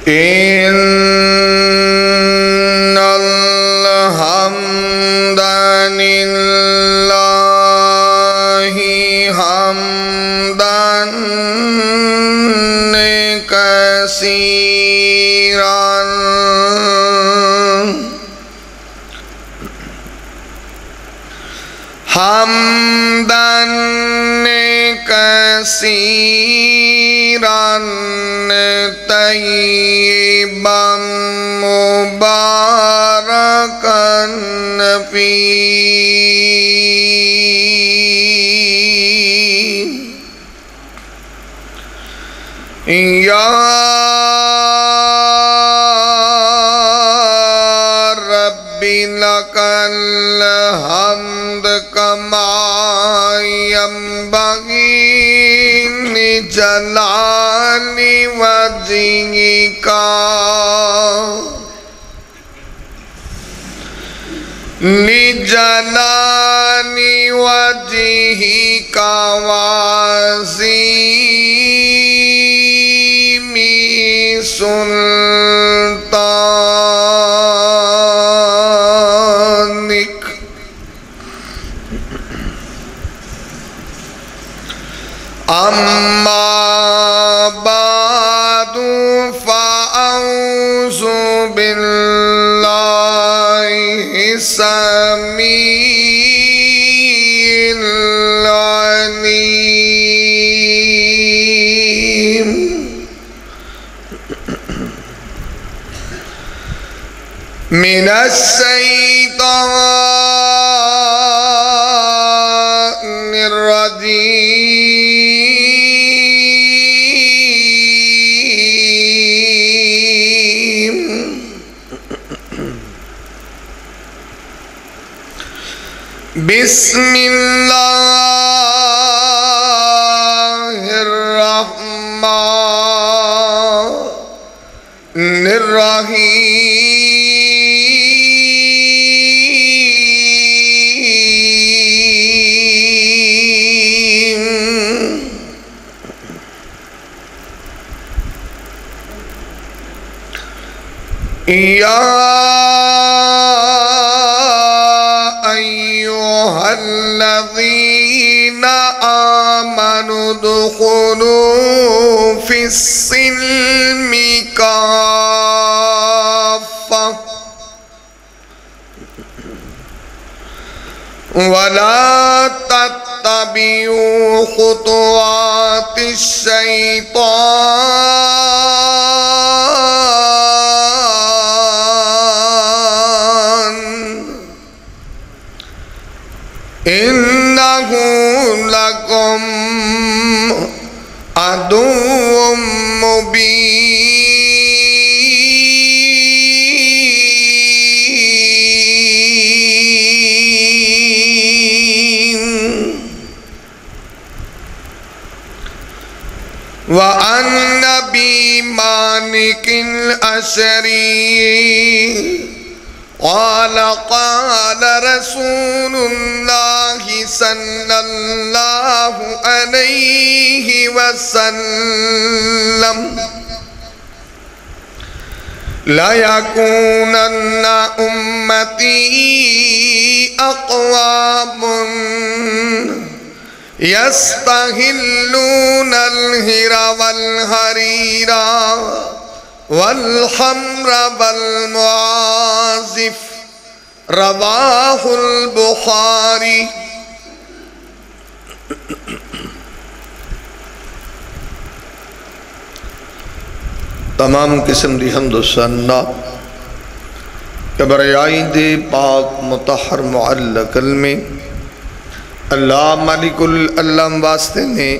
إن الحمد لله حمدا كثيرا حمدا كثيرا طيبا مباركا فيه يا رب لك الحمد كما ينبغي لجلال وجهك لجلال وجهك وعظيم سلطانك أما بعد فأعوذ بالله السميع العليم من الشيطان الرجيم بسم الله الرحمن الرحيم يا أيها الذين آمنوا ادخلوا في السلم كافة ولا تتبعوا خطوات الشيطان إنه لكم عدو مبين وعن أبي مالك الأشعري قال قال رسول الله صلى الله عليه وسلم لا يكونن أمتي أقوام يستحلون الهر والحرير والخمر والمعازف رواه البخاري تمام قسم دی حمد و ثنا کبریائی دے پاک مطہر معلق کلمے اللہ مالک العالم واسطے نے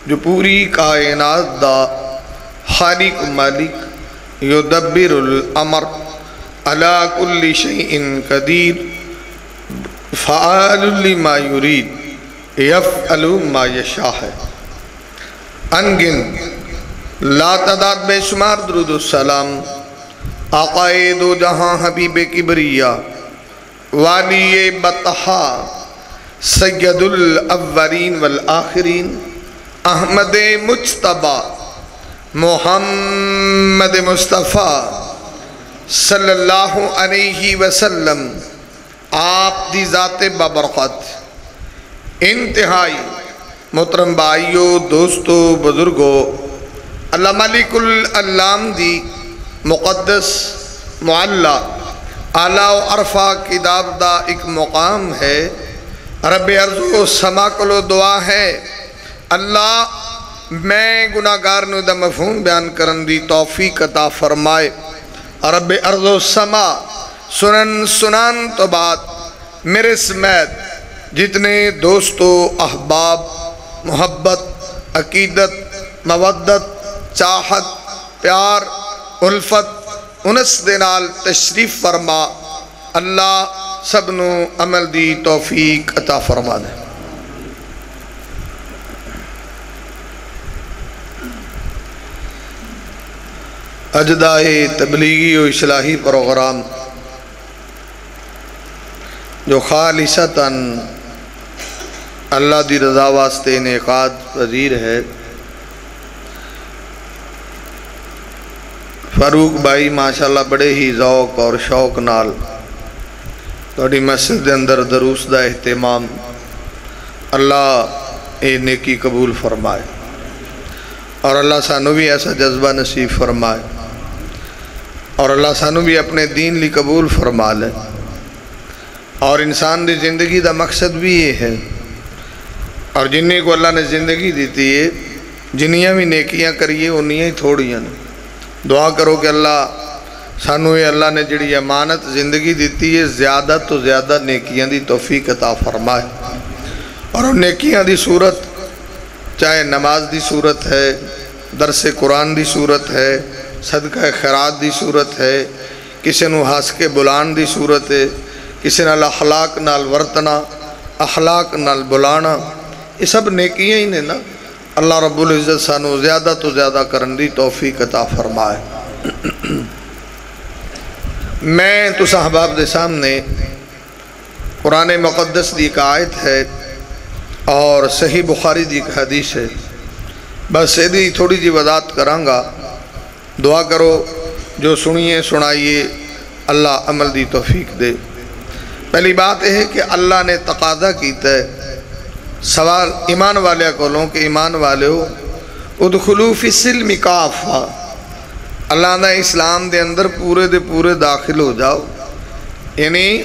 جو پوری کائنات دا خالق مالک یدبر الامر علی کل شیء قدیر فعال لما یرید یفعل ما یشاء ہے. انگن لا تعداد بے شمار درود و سلام آقائے دو جہاں حبیب کبریہ والی بطحا سید الاولین والآخرین احمد مجتبی محمد مصطفیٰ صلی اللہ علیہ وسلم آپ دی ذات بابرکت انتہائی محترم بھائیو دوستو بزرگو اللہ ملک العلام دی مقدس معلّہ اعلیٰ و عرفہ کتاب دا ایک مقام ہے رب ارض و سما کلو دعا ہے اللہ میں گناہگار نو دا مفہوم بیان کرن دی توفیق عطا فرمائے رب ارض و سما سنان تو بعد میرے سمیت جتنے دوستو احباب محبت عقیدت مودت چاہت پیار الفت انس دے نال تشریف فرما اللہ سب نو عمل دی توفیق عطا فرما دے اجدائے تبلیغی و اصلاحی پروگرام جو خالصتاً اللہ دی رضا واسطے انعقاد پذیر ہے فاروق بھائی ماشاءاللہ بڑے ہی ذوق اور شوق نال توڑی مسجد دے اندر دروس دا اہتمام اللہ اے نیکی قبول فرمائے اور اللہ سانو بھی ایسا جذبہ نصیب فرمائے اور اللہ سانو بھی اپنے دین لی قبول فرما لے اور انسان دی زندگی دا مقصد بھی یہ ہے اور جنہیں کو اللہ نے زندگی دیتی ہے جنیاں بھی نیکیاں کریے انہیں ہی تھوڑیاں دعا کرو کہ اللہ سانو یہ اللہ نے جڑی امانت زندگی دیتی ہے زیادہ تو زیادہ نیکیاں دی توفیق عطا فرمائے اور ان نیکیاں دی صورت چاہے نماز دی صورت ہے درس قرآن دی صورت ہے صدقہ خیرات دی صورت ہے کسی نو ہاس کے بلان دی صورت ہے کسی نال اخلاق نال ورتنا اخلاق نال بلانا یہ سب نیکیاں ہی نے نا اللہ رب العزت سانو زیادہ تو زیادہ کرن دی توفیق عطا فرمائے میں تو صحباب دے سامنے قرآن مقدس دی ایک آیت ہے اور صحیح بخاری دی ایک حدیث ہے بس ایدی تھوڑی جی وضاحت کرانگا دعا کرو جو سنیے سنائیے اللہ عمل دی توفیق دے پہلی بات یہ ہے کہ اللہ نے تقاضا کیتا ہے سوال ایمان والے کولوں کہ ایمان والے ہو ادخلوا فی السلم کافہ اللہ نے اسلام دے اندر پورے دے پورے داخل ہو جاؤ یعنی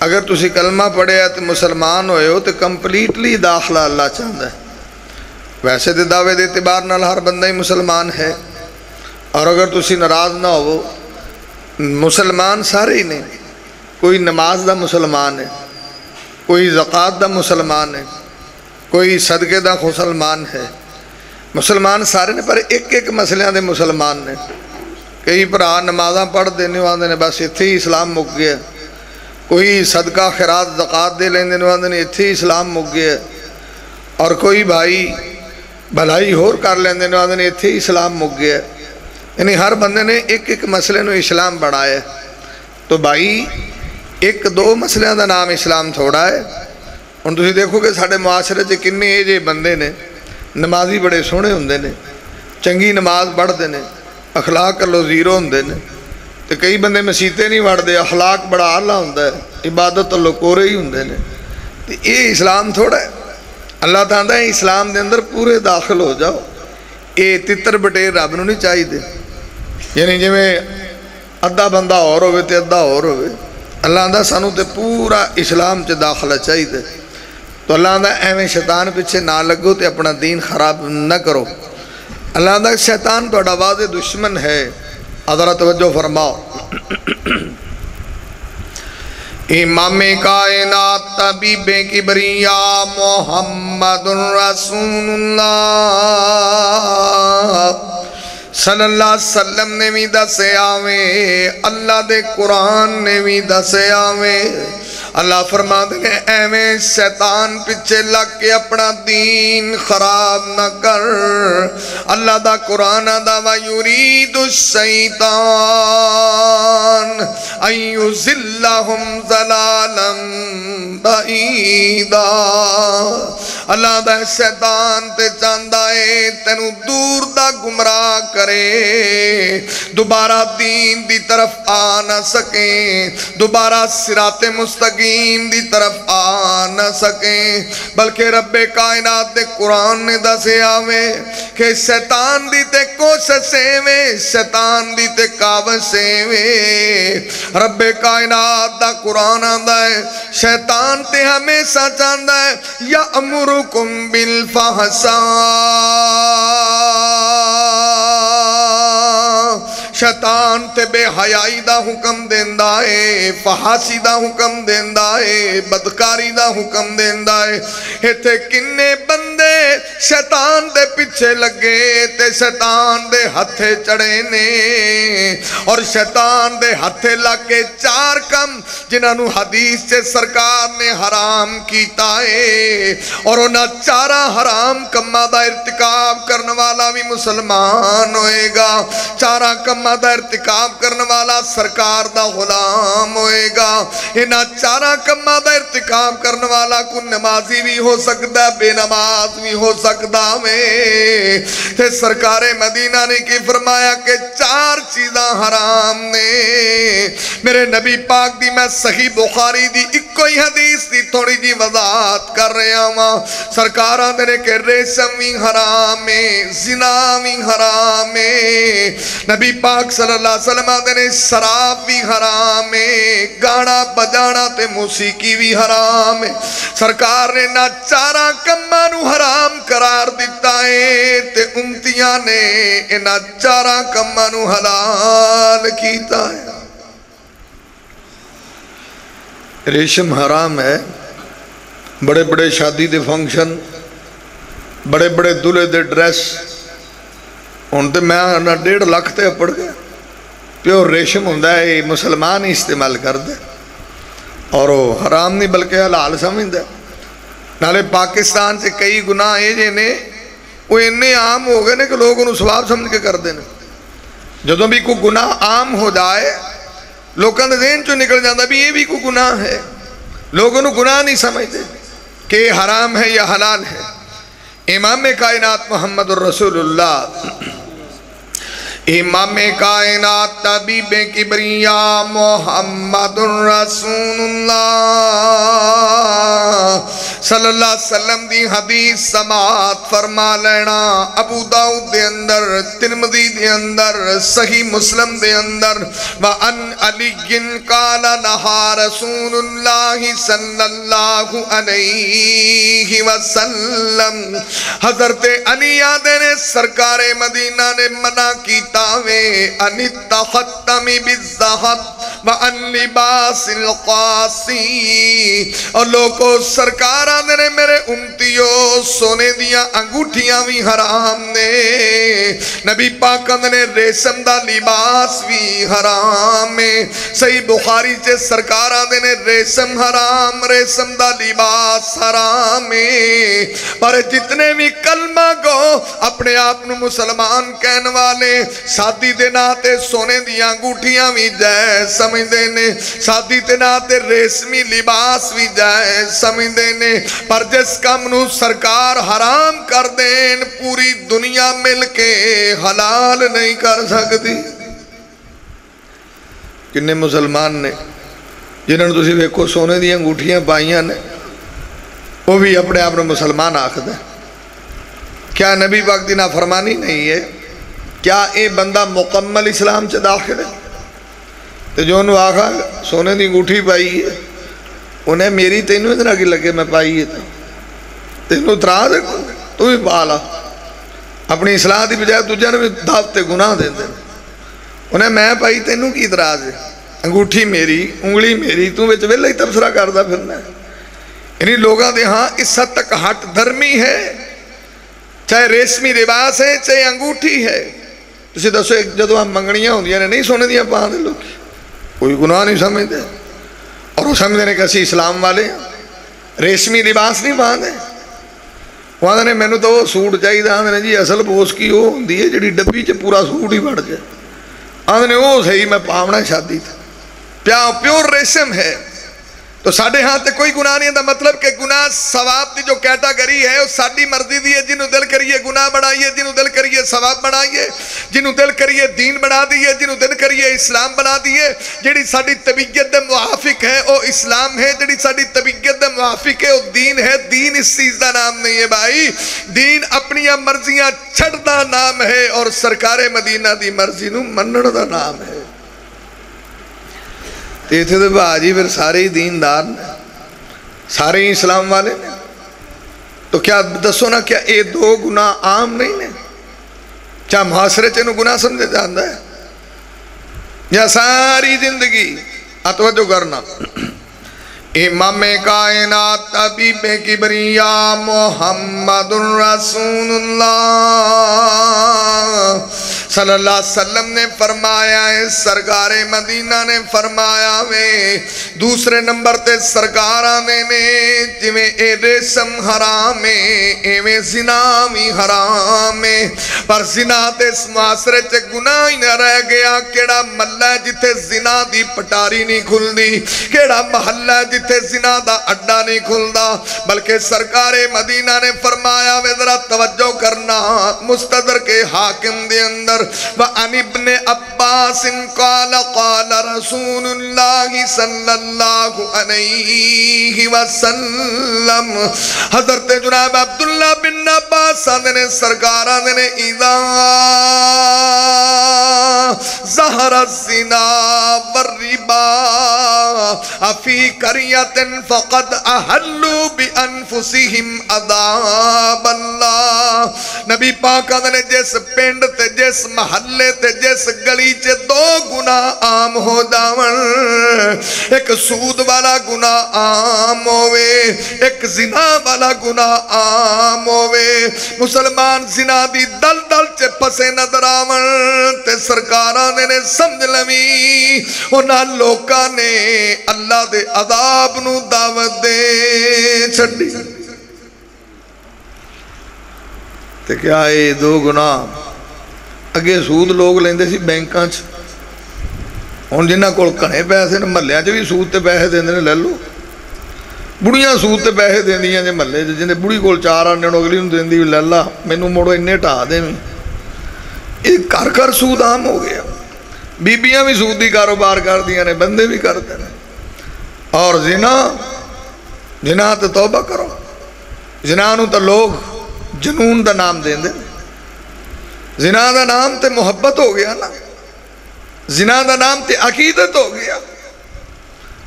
اگر تسی کلمہ پڑھے تو مسلمان ہوئے ہو تو کمپلیٹلی داخلہ اللہ چاہتا ہے ویسے دے دعوے دے اعتبار نال ہر بندہ ہی مسلمان ہے اور اگر تسی ناراض نہ ہو مسلمان سارے ہی نہیں کوئی نماز دا مسلمان ہے کوئی زکوٰۃ دا مسلمان ہے کوئی صدقے دا مسلمان ہے مسلمان سارے نے پر ایک ایک مسئلے دے مسلمان نے کئی بھرا نمازاں پڑھ دینے آندے نے بس اتھے ہی اسلام مک گیا کوئی صدقہ خیرات زکوٰۃ دے لیندے نے اتھے ہی اسلام مک گیا اور کوئی بھائی بھلائی ہور کر لیندے نے اتھے ہی اسلام مک گیا یعنی ہر بندے نے ایک ایک مسئلے نو اسلام بڑھایا تو بھائی ایک دو مسئلے دا نام اسلام تھوڑا ہے ان تسی دیکھو کہ ساڑھے معاشرے سے کنے یہ بندے نے نمازی بڑے سونے ہوندے نے چنگی نماز پڑھ دے نے اخلاق اللہ زیرو ہوندے نے تو کئی بندے مسیطے نہیں پڑھ دے اخلاق بڑا اعلیٰ ہوندا ہے عبادت اللہ کورے ہی ہوندے نے تو یہ اسلام تھوڑا ہے اللہ تعالیٰ ہے اسلام دے اندر پورے داخل ہو جاؤ یہ تتر بٹے رب نو نہیں چاہیے یعنی جو میں ادھا بندہ اور ہوئے تے ادھا اور ہوئے اللہ دا سانو تے پورا اسلام چ داخلہ چاہیے تو اللہ دا ایویں شیطان پیچھے نہ لگو تے اپنا دین خراب نہ کرو اللہ دا شیطان بڑا واضح دشمن ہے ذرا توجہ فرماؤ امام کائنات طبیب کبریا محمد رسول اللہ صلی اللہ علیہ وسلم نے بھی دسے آویں اللہ دے قرآن نے بھی دسے آویں اللہ فرماتے ہیں ایویں شیطان پچھے لگ کے اپنا دین خراب نہ کر اللہ دا قرآن دا وَيُرِيدُ الشَّيْطَانِ أَن يُضِلَّهُمْ ضَلَالًا بَعِيدًا اللہ دا شیطان تے چاہندا ہے تینوں دور دا گمراہ کرے، دوبارہ دین دی طرف آ نہ سکیں، دوبارہ صراط مستقیم دی طرف آ نہ سکیں، بلکہ رب کائنات دے قرآن نے دسے آوے کہ شیطان دی تے کوششیں وے، شیطان دی تے کاوشیں وے۔ رب کائنات دا قرآن آندا ہے شیطان تے ہمیشہ چاہندا ہے یأمرکم بالفحشاء، شیطان تے بے حیائی دا حکم دیندا ہے، فحاشی دا حکم دیندا ہے، بدکاری دا حکم دیندا ہے۔ ایتھے کنے بندے شیطان دے پیچھے لگے تے شیطان دے ہتھے چڑھے نے، اور شیطان دے ہتھے لگ کے چار کم جنہاں نو حدیث سے سرکار نے حرام کیتا ہے، اور انہاں چارہ حرام کمہ دا ارتکاب کرنے والا بھی مسلمان ہوئے گا، چارہ کمہ دا ارتکاب کرنے والا سرکار دا غلام ہوئے گا، انہاں چارہ کمہ دا ارتکاب کرنے والا کو نمازی بھی ہو سکتا ہے، بے نماز بھی ہو سکتا ہے۔ تے سرکار مدینہ نے کی فرمایا کہ چار چیزاں حرام نے۔ میرے نبی پاک دی میں صحیح بخاری دی ایک کوئی حدیث دی تھوڑی جی وضاحت کر رہا ہوں۔ سرکاراں دے کہ ریشم بھی حرام ہے، زنا بھی حرام ہے، نبی پاک صلی اللہ علیہ وسلم دے شراب بھی حرام ہے، گانا بجانا تے موسیقی بھی حرام ہے۔ سرکار نے نہ چارہ کماں نو حرام قرار دیتا ہے تے امتیاں نے نہ چارہ کماں نو حلال کیتا ہے۔ ریشم حرام ہے، بڑے بڑے شادی دے فنکشن، بڑے بڑے دلہے دے ڈریس، ہن تے میں 1.5 لاکھ تے پڑ گیا، پیور ریشم ہوندا ہے، یہ مسلمان ہی استعمال کردے اور وہ حرام نہیں بلکہ حلال سمجھدا۔ نالے پاکستان سے کئی گناہ یہ جے نے وہ اتنے عام ہو گئے نے کہ لوگ انہوں ثواب سمجھ کے کردے نے۔ جدوں بھی کوئی گناہ عام ہو جائے لوگوں نے ذہن چوں نکل جاتا بھی یہ بھی کوئی گناہ ہے، لوگ انہوں گناہ نہیں سمجھتے کہ یہ حرام ہے یا حلال ہے۔ امام کائنات محمد الرسول اللہ، امام کائنات طبیب کبریا محمد الرسول اللہ صلی اللہ علیہ وسلم دی حدیث سماعت فرما لینا۔ ابو داؤد دے اندر، ترمذی دے اندر، صحیح مسلم دے اندر، وَأَنْ عَلِيٍّ قَالَ نَهَا رَسُولُ اللَّهِ صلی اللہ علیہ وسلم، حضرت علی آدھے نے سرکار مدینہ نے منع کیتا وے ان التختم بالذہب وان لباس القاسی، اور لوگوں سرکار آدھے نے میرے امتیوں سونے دیا انگوٹھیاں بھی حرام نے، نبی پاک آدھے نے ریشم دا لباس بھی حرام ہے۔ صحیح بخاری سے سرکار آدھے نے ریشم حرام، ریشم دا لباس حرام ہے۔ پر جتنے بھی کلمہ گو اپنے آپ نو مسلمان کہن والے شادی دے ناتے سونے دیاں انگوٹھیاں بھی جائز سمجھدے نے، شادی دے ناتے ریشمی لباس بھی جائز سمجھدے نے، پر جس کم نو سرکار حرام کر دین پوری دنیا مل کے حلال نہیں کر سکتی۔ کنے مسلمان نے جنہوں نے تسی ویکھو سونے دیاں انگوٹھیاں پائیاں نے وہ بھی اپنے آپ نے مسلمان آکھدے۔ کیا نبی پاک دی نافرمانی نہیں ہے؟ کیا اے بندہ مکمل اسلام سے داخل ہے؟ تو جو انہوں آخا سونے دی انگوٹھی پائی ہے انہیں میری تینوں اتنا کی لگے میں پائی ہے تینوں اتراز ہے تو بھی پالا اپنی اصلاح دی بجائے تجھے نے بھی دعوتے گناہ دے دیں، انہیں میں پائی تینوں کی اتراز ہے، انگوٹھی میری انگلی میری تو بچ ویلہ ہی تبصرہ کردہ پھرنا ہے۔ یعنی لوگاں دے ہاں اس حد تک ہٹ دھرمی ہے، چاہے ریشمی لباس ہے چاہے انگوٹھی ہے۔ تسی دسو ایک جدو ہم منگنیاں ہوندیاں نے نہیں سونے دیاں پاہن دے لوگ کوئی گناہ نہیں سمجھتے، اور وہ سمجھتے ہیں کہ اسی اسلام والے ہیں، ریشمی لباس نہیں پاہن دے۔ وہاں نے میں نے تو سوٹ چاہیے تھا، آدھے جی اصل بوس کی وہ ہوندی ہے جڑی ڈبی چ پورا سوٹ ہی بڑھ جائے، آدھے وہ صحیح میں پاونا شادی تھا، پیور ریشم ہے۔ تو ساڑھے ہاں تے کوئی گناہ نہیں دا مطلب کہ گناہ ثواب دی جو کیٹاگری ہے وہ ساڑھی مرضی دی ہے. جنہوں دل کریے گناہ بڑھائیے, جنہوں دل کریے ثواب بڑھائیے, جنہوں دل کریے دین بنا دیئے, جنہوں دل کریے اسلام بنا دیئے. جڑی ساڑھی طبیعت دے موافق ہے وہ اسلام ہے, جڑی ساڑھی طبیعت دے موافق ہے وہ دین ہے. دین اس چیز دا نام نہیں ہے بھائی, دین اپنی مرضیاں چھڑ دا نام ہے اور سرکار مدینہ دی مرضی نو منن دا نام ہے. تیتھے دے باجی پھر سارے ہی دیندار نے, سارے ہی اسلام والے نے. تو کیا دسو نا, کیا اے دو گناہ عام نہیں نے؟ کیا محاصرے چینو گناہ سمجھے جاندہ ہے یا ساری زندگی؟ اتوجہ کرنا. امام کائنات حبیب کبریا محمد رسول اللہ صلی اللہ علیہ وسلم نے فرمایا ہے, سرکار مدینہ نے فرمایا وے. دوسرے نمبر تے سرکار آنے نے جویں اے ریشم حرام ہے ایویں زنا بھی حرام ہے, پر زنا تے اس معاشرے چے گناہ ہی نہ رہ گیا. کیڑا محلہ ہے جتے زنا دی پٹاری نہیں کھل دی, کیڑا محلہ ہے جتے زنا دا اڈا نہیں کھلدا. بلکہ سرکار مدینہ نے فرمایا وے, ذرا توجہ کرنا, مستدرک حاکم دے اندر وَعَنِ ابْنِ عَبَّاسٍ قَالَ قَالَ رَسُولُ اللَّهِ صَلَّى اللَّهُ عَلَيْهِ وَسَلَّمْ. حضرت جناب عبداللہ بن عباس نے سرکار نے اِذَا ظَهَرَ الزِّنَا وَالرِّبَا فِي قَرْيَةٍ فَقَدْ أَحَلُّوا بِأَنفُسِهِمْ عَذَابَ اللَّهِ. نبی پاک نے جس پنڈ تے جس محلے تے جس گلی چے دو گناہ عام ہو جاون, ایک سود والا گناہ عام ہوئے, ایک زنا والا گناہ عام ہوئے, مسلمان زنا دی دل دل چے پسے نظر آون تے سرکاران نے سمجھ لوی انہاں لوکاں نے اللہ دے عذاب نو دعوت دے چھڑی. تے کیا اے دو گناہ اگے سود لوگ لیندے سی بینکاں چ, ہن جنہاں کول کھنے پیسے نے محلیاں چ بھی سود تے پیسے دیندے نے, لے لو. بڑیاں سود تے پیسے دیندیاں جے محلے چ, جنے بڑی کول 4 آنے اگلی نوں دیندی لے لا مینوں موڑو اننے ٹھا دیویں. اے کر کر سود عام ہو گیا. بیبیاں بھی سود دی کاروبار کردیاں نے, بندے بھی کردے نے. اور زنا تے توبہ کرو, زنا نوں تے لوگ جنون دا نام دیندے. زنا دا نام تے محبت ہو گیا نا, زنا دا نام تے عقیدت ہو گیا.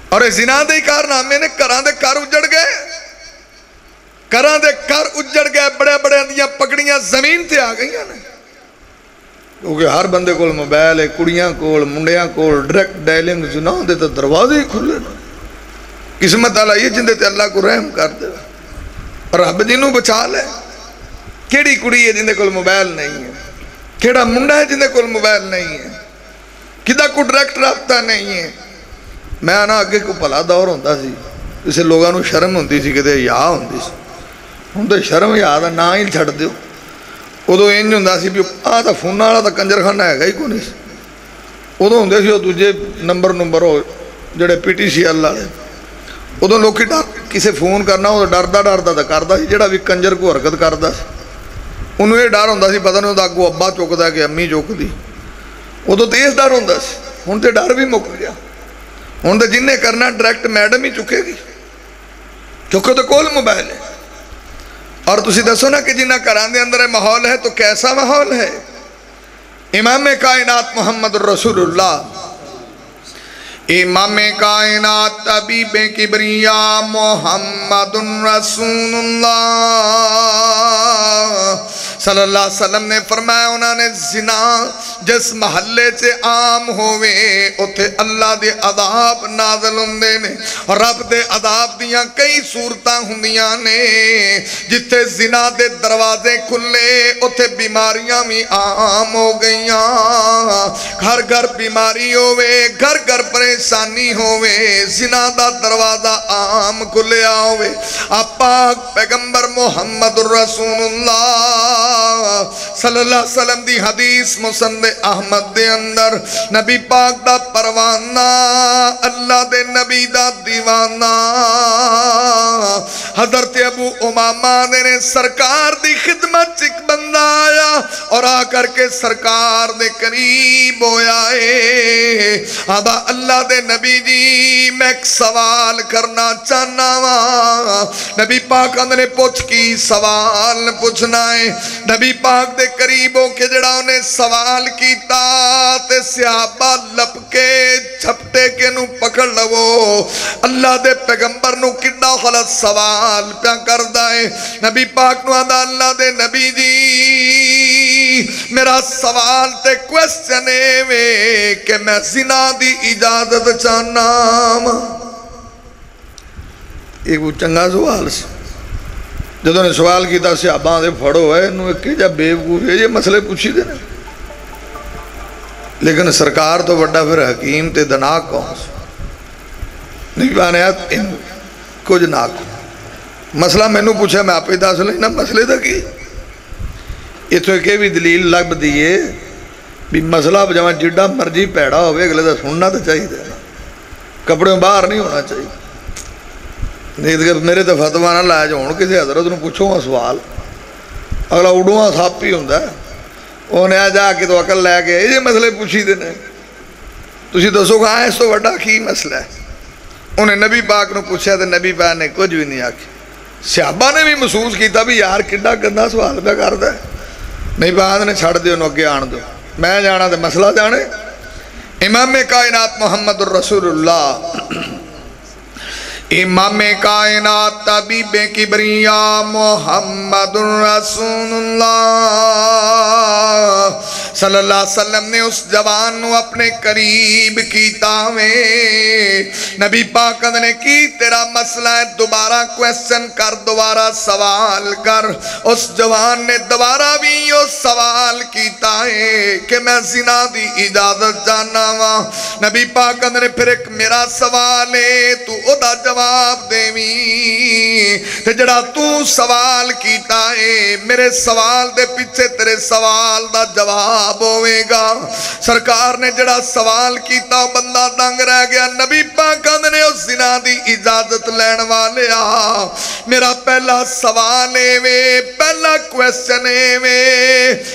اور زنا دے کارنامے نے کراں دے کار اجڑ گئے, کراں دے کار اجڑ گئے, بڑے بڑے دیاں پکڑیاں زمین تے آ گئیاں نے. کیونکہ ہر بندے کول موبائل ہے, کڑیاں کول منڈیاں کول ڈائریکٹ ڈائلنگ زنا دے تے دروازے ہی کھلے نا. قسمت والا یہ جندے تے اللہ کو رحم کر دے, رب جنوں بچا لے. کیڑی کڑی ہے جندے کول موبائل نہیں ہے, کیڑا منڈا ہے جندے کول موبائل نہیں ہے, کدا کو ڈائریکٹ رابطہ نہیں ہے. میں آنا اگے کو پلا دور ہوندہ سی, اسے لوگاں نو شرم ہوندی سی, کدے یا ہوندی سی. ہن تے شرم یا دا نا ہی چھڑ دیو. ادو انج ہوندا سی بھی آ تا فون والا تا کنجر خانہ ہے گا ہی کو نہیں سی. ادو ہوندے سی او دوجے نمبر ہو جڑے پی ٹی سی ایل والے. ادو لوکی کسے فون کرنا وہ ڈردا ڈردا تا کردا سی, جڑا بھی کنجر کو حرکت کردا سی انہوں یہ ڈر ہوندا سی پتہ نہیں ہوندا اگوں ابا چکدا کہ امی چکدی. ادو تیز ڈر ہوندا سی, ہن تے ڈر بھی مک گیا. ہن تے جن نے کرنا ڈائریکٹ میڈم ہی چکے گی, کیونکہ تو کول موبائل ہے. اور تسی دسو نا کہ جنہ گھراں دے اندر ماحول ہے تو کیسا ماحول ہے. امام کائنات محمد رسول اللہ, امام کائنات حبیب کبریا محمد رسول اللہ صلی اللہ علیہ وسلم نے فرمایا, انہوں نے زنا جس محلے سے عام ہوئے اتھے اللہ دے عذاب نازل ہوندے نے. اور رب دے عذاب دیاں کئی صورتاں ہوندیاں نے. جتھے زنا دے دروازے کھلے اتھے بیماریاں بھی عام ہو گئیاں. گھر گھر بیماری ہوئے, گھر گھر پریشانی ہوئے, زنا دا دروازہ عام کھلیا ہوئے. آپ پاک پیغمبر محمد رسول اللہ صلی اللہ علیہ وسلم دی حدیث مسند احمد دے اندر نبی پاک دا پروانہ اللہ دے نبی دا دیوانہ حضرت ابو امامہ نے سرکار دی خدمت ایک بندہ آیا اور آ کر کے سرکار دے قریب ہویا ہے آبا اللہ دے نبی جی میں ایک سوال کرنا چاہنا وا نبی پاک نے پوچھ کی سوال پوچھنا ہے نبی پاک دے قریب ہو کے جڑا انہیں سوال کیتا تے صحابہ لپ کے چھپٹے کے نو پکڑ لو اللہ دے پیغمبر نو کڈا غلط سوال پیا کردا ہے نبی پاک نو آدھا اللہ دے نبی جی میرا سوال تے کوسچن ہے کہ میں زنا دی اجازت چاہنا ایک وہ چنگا سوال سی جدوں نے سوال کیتا صحابہ دے پھڑو ہے انہوں ایک جا بیوقوف ہے یہ مسئلے پوچھی دے نا لیکن سرکار تو بڑا پھر حکیم تے دنا کون نہیں بانیات ان کچھ نہ مسئلہ میں نے پوچھا میں آپ ہی دس لینا مسئلے تھا کی یہ تو ایک بھی دلیل لگ دیئے بھی مسئلہ جب جڑا مرضی پیڑا ہوئے اگلے دا سننا تو چاہیے تھا کپڑے باہر نہیں ہونا چاہیے نہیں تو میرے تو فتوہ نہ لائے جو ہوں کسی حضرت نے پوچھو گا سوال اگلا اڑواں ساپ ہی ہوندہ ہے انہیں جا کے تو عقل لے کے یہ مسئلے پوچھی دینے تسی دسو گا اس تو بڑا کی مسئلہ ہے انہیں نبی پاک نے پوچھا تو نبی پاک نے کچھ بھی نہیں آکھی صحابہ نے بھی محسوس کیتا بھی یار کڈا گندا سوال پہ کردا ہے نبی پاک نے چھڑ دے انہوں اگے آن دو میں جانا تو مسئلہ جانے امام کائنات محمد الرسول اللہ امام کائنات طبیب کبریا محمد الرسول اللہ صلی اللہ علیہ وسلم نے اس جوان نو اپنے قریب کیتا میں نبی پاک نے کی تیرا مسئلہ ہے دوبارہ کویسچن کر دوبارہ سوال کر اس جوان نے دوبارہ بھی یہ سوال کیتا ہے کہ میں زنا دی اجازت جانا وا نبی پاک نے پھر ایک میرا سوال ہے تو ادا جواب دیویں تے جڑا تو سوال کیتا ہے میرے سوال دے پیچھے تیرے سوال دا جواب ہوئے گا سرکار نے جڑا سوال کیتا بندہ دنگ رہ گیا نبی پاک نے اس زنا دی اجازت لین والے میرا پہلا سوال ہے پہلا کویسچن ہے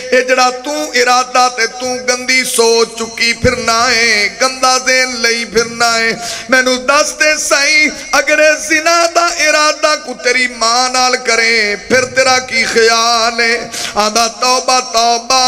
اے جڑا تو ارادہ تے تو گندی سوچ چکی پھرنا ہے گندہ ذہن لئی پھرنا ہے میں نو دس دے سائیں اگر زنا دا ارادہ کو تیری ماں نال کرے پھر تیرا کی خیال ہے آدھا توبہ توبہ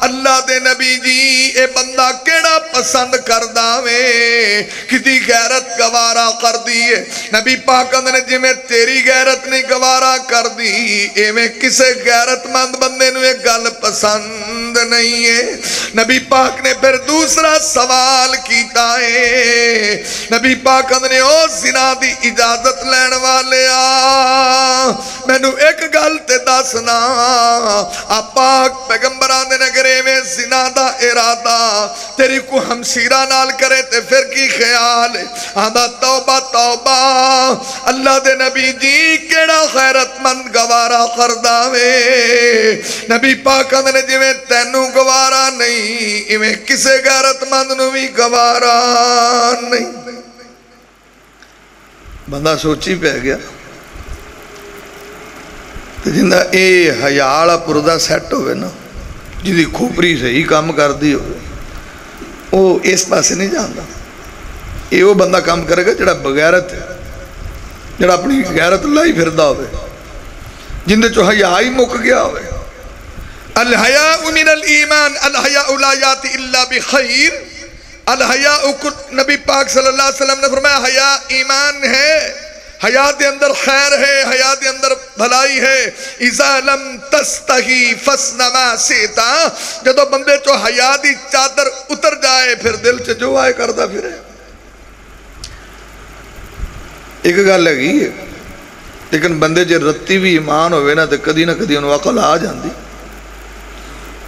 اللہ دے نبی جی اے بندہ کیڑا پسند کردہ میں کتی غیرت گوارا کر دیئے نبی پاک نے جی میں تیری غیرت نہیں گوارا کر دی اے میں کسے غیرت مند بندے نوے گل پسند نہیں ہے نبی پاک نے پھر دوسرا سوال کیتا ہے نبی پاک نے او زنا دی اجازت لین والے میں نو ایک گل تے دسنا آپ پاک پیغمبران دے نگرے میں زنا دا ارادہ تیری کو ہمشیرہ نال کرے تے پھر کی خیال ہے آدھا توبہ توبہ اللہ دے نبی جی کیڑا خیرت مند گوارا کرداوے نبی پاک نے جی میں تینوں گوارا نہیں ایویں کسے غیرت مند نو بھی گوارا نہیں بندہ سوچی پہ گیا جندہ اے حیاء پردہ سیٹ ہوئے نا جدی کھوپری سے ہی کام کر دی ہوئے وہ اس پاسے نہیں جانتا یہ وہ بندہ کام کرے گا جڑا بغیرت ہے جڑا اپنی غیرت اللہ ہی پھردہ ہوئے جندے چو حیاء ہی مک گیا ہوئے الحیاء من الایمان الحیاء لا یاتی الا بخیر الحیاء نبی پاک صلی اللہ علیہ وسلم نے فرمایا حیاء ایمان ہے حیاء دے اندر خیر ہے حیاء دے اندر بھلائی ہے اذا لم تستحی فصن ما سیتا جدو بندے چو حیاء دی چادر اتر جائے پھر دل چے جو آئے کردہ پھرے ایک گال لگی ہے لیکن بندے جے رتی بھی ایمان ہوئے نا تو کدی نہ کدی انہوں عقل آ جاندی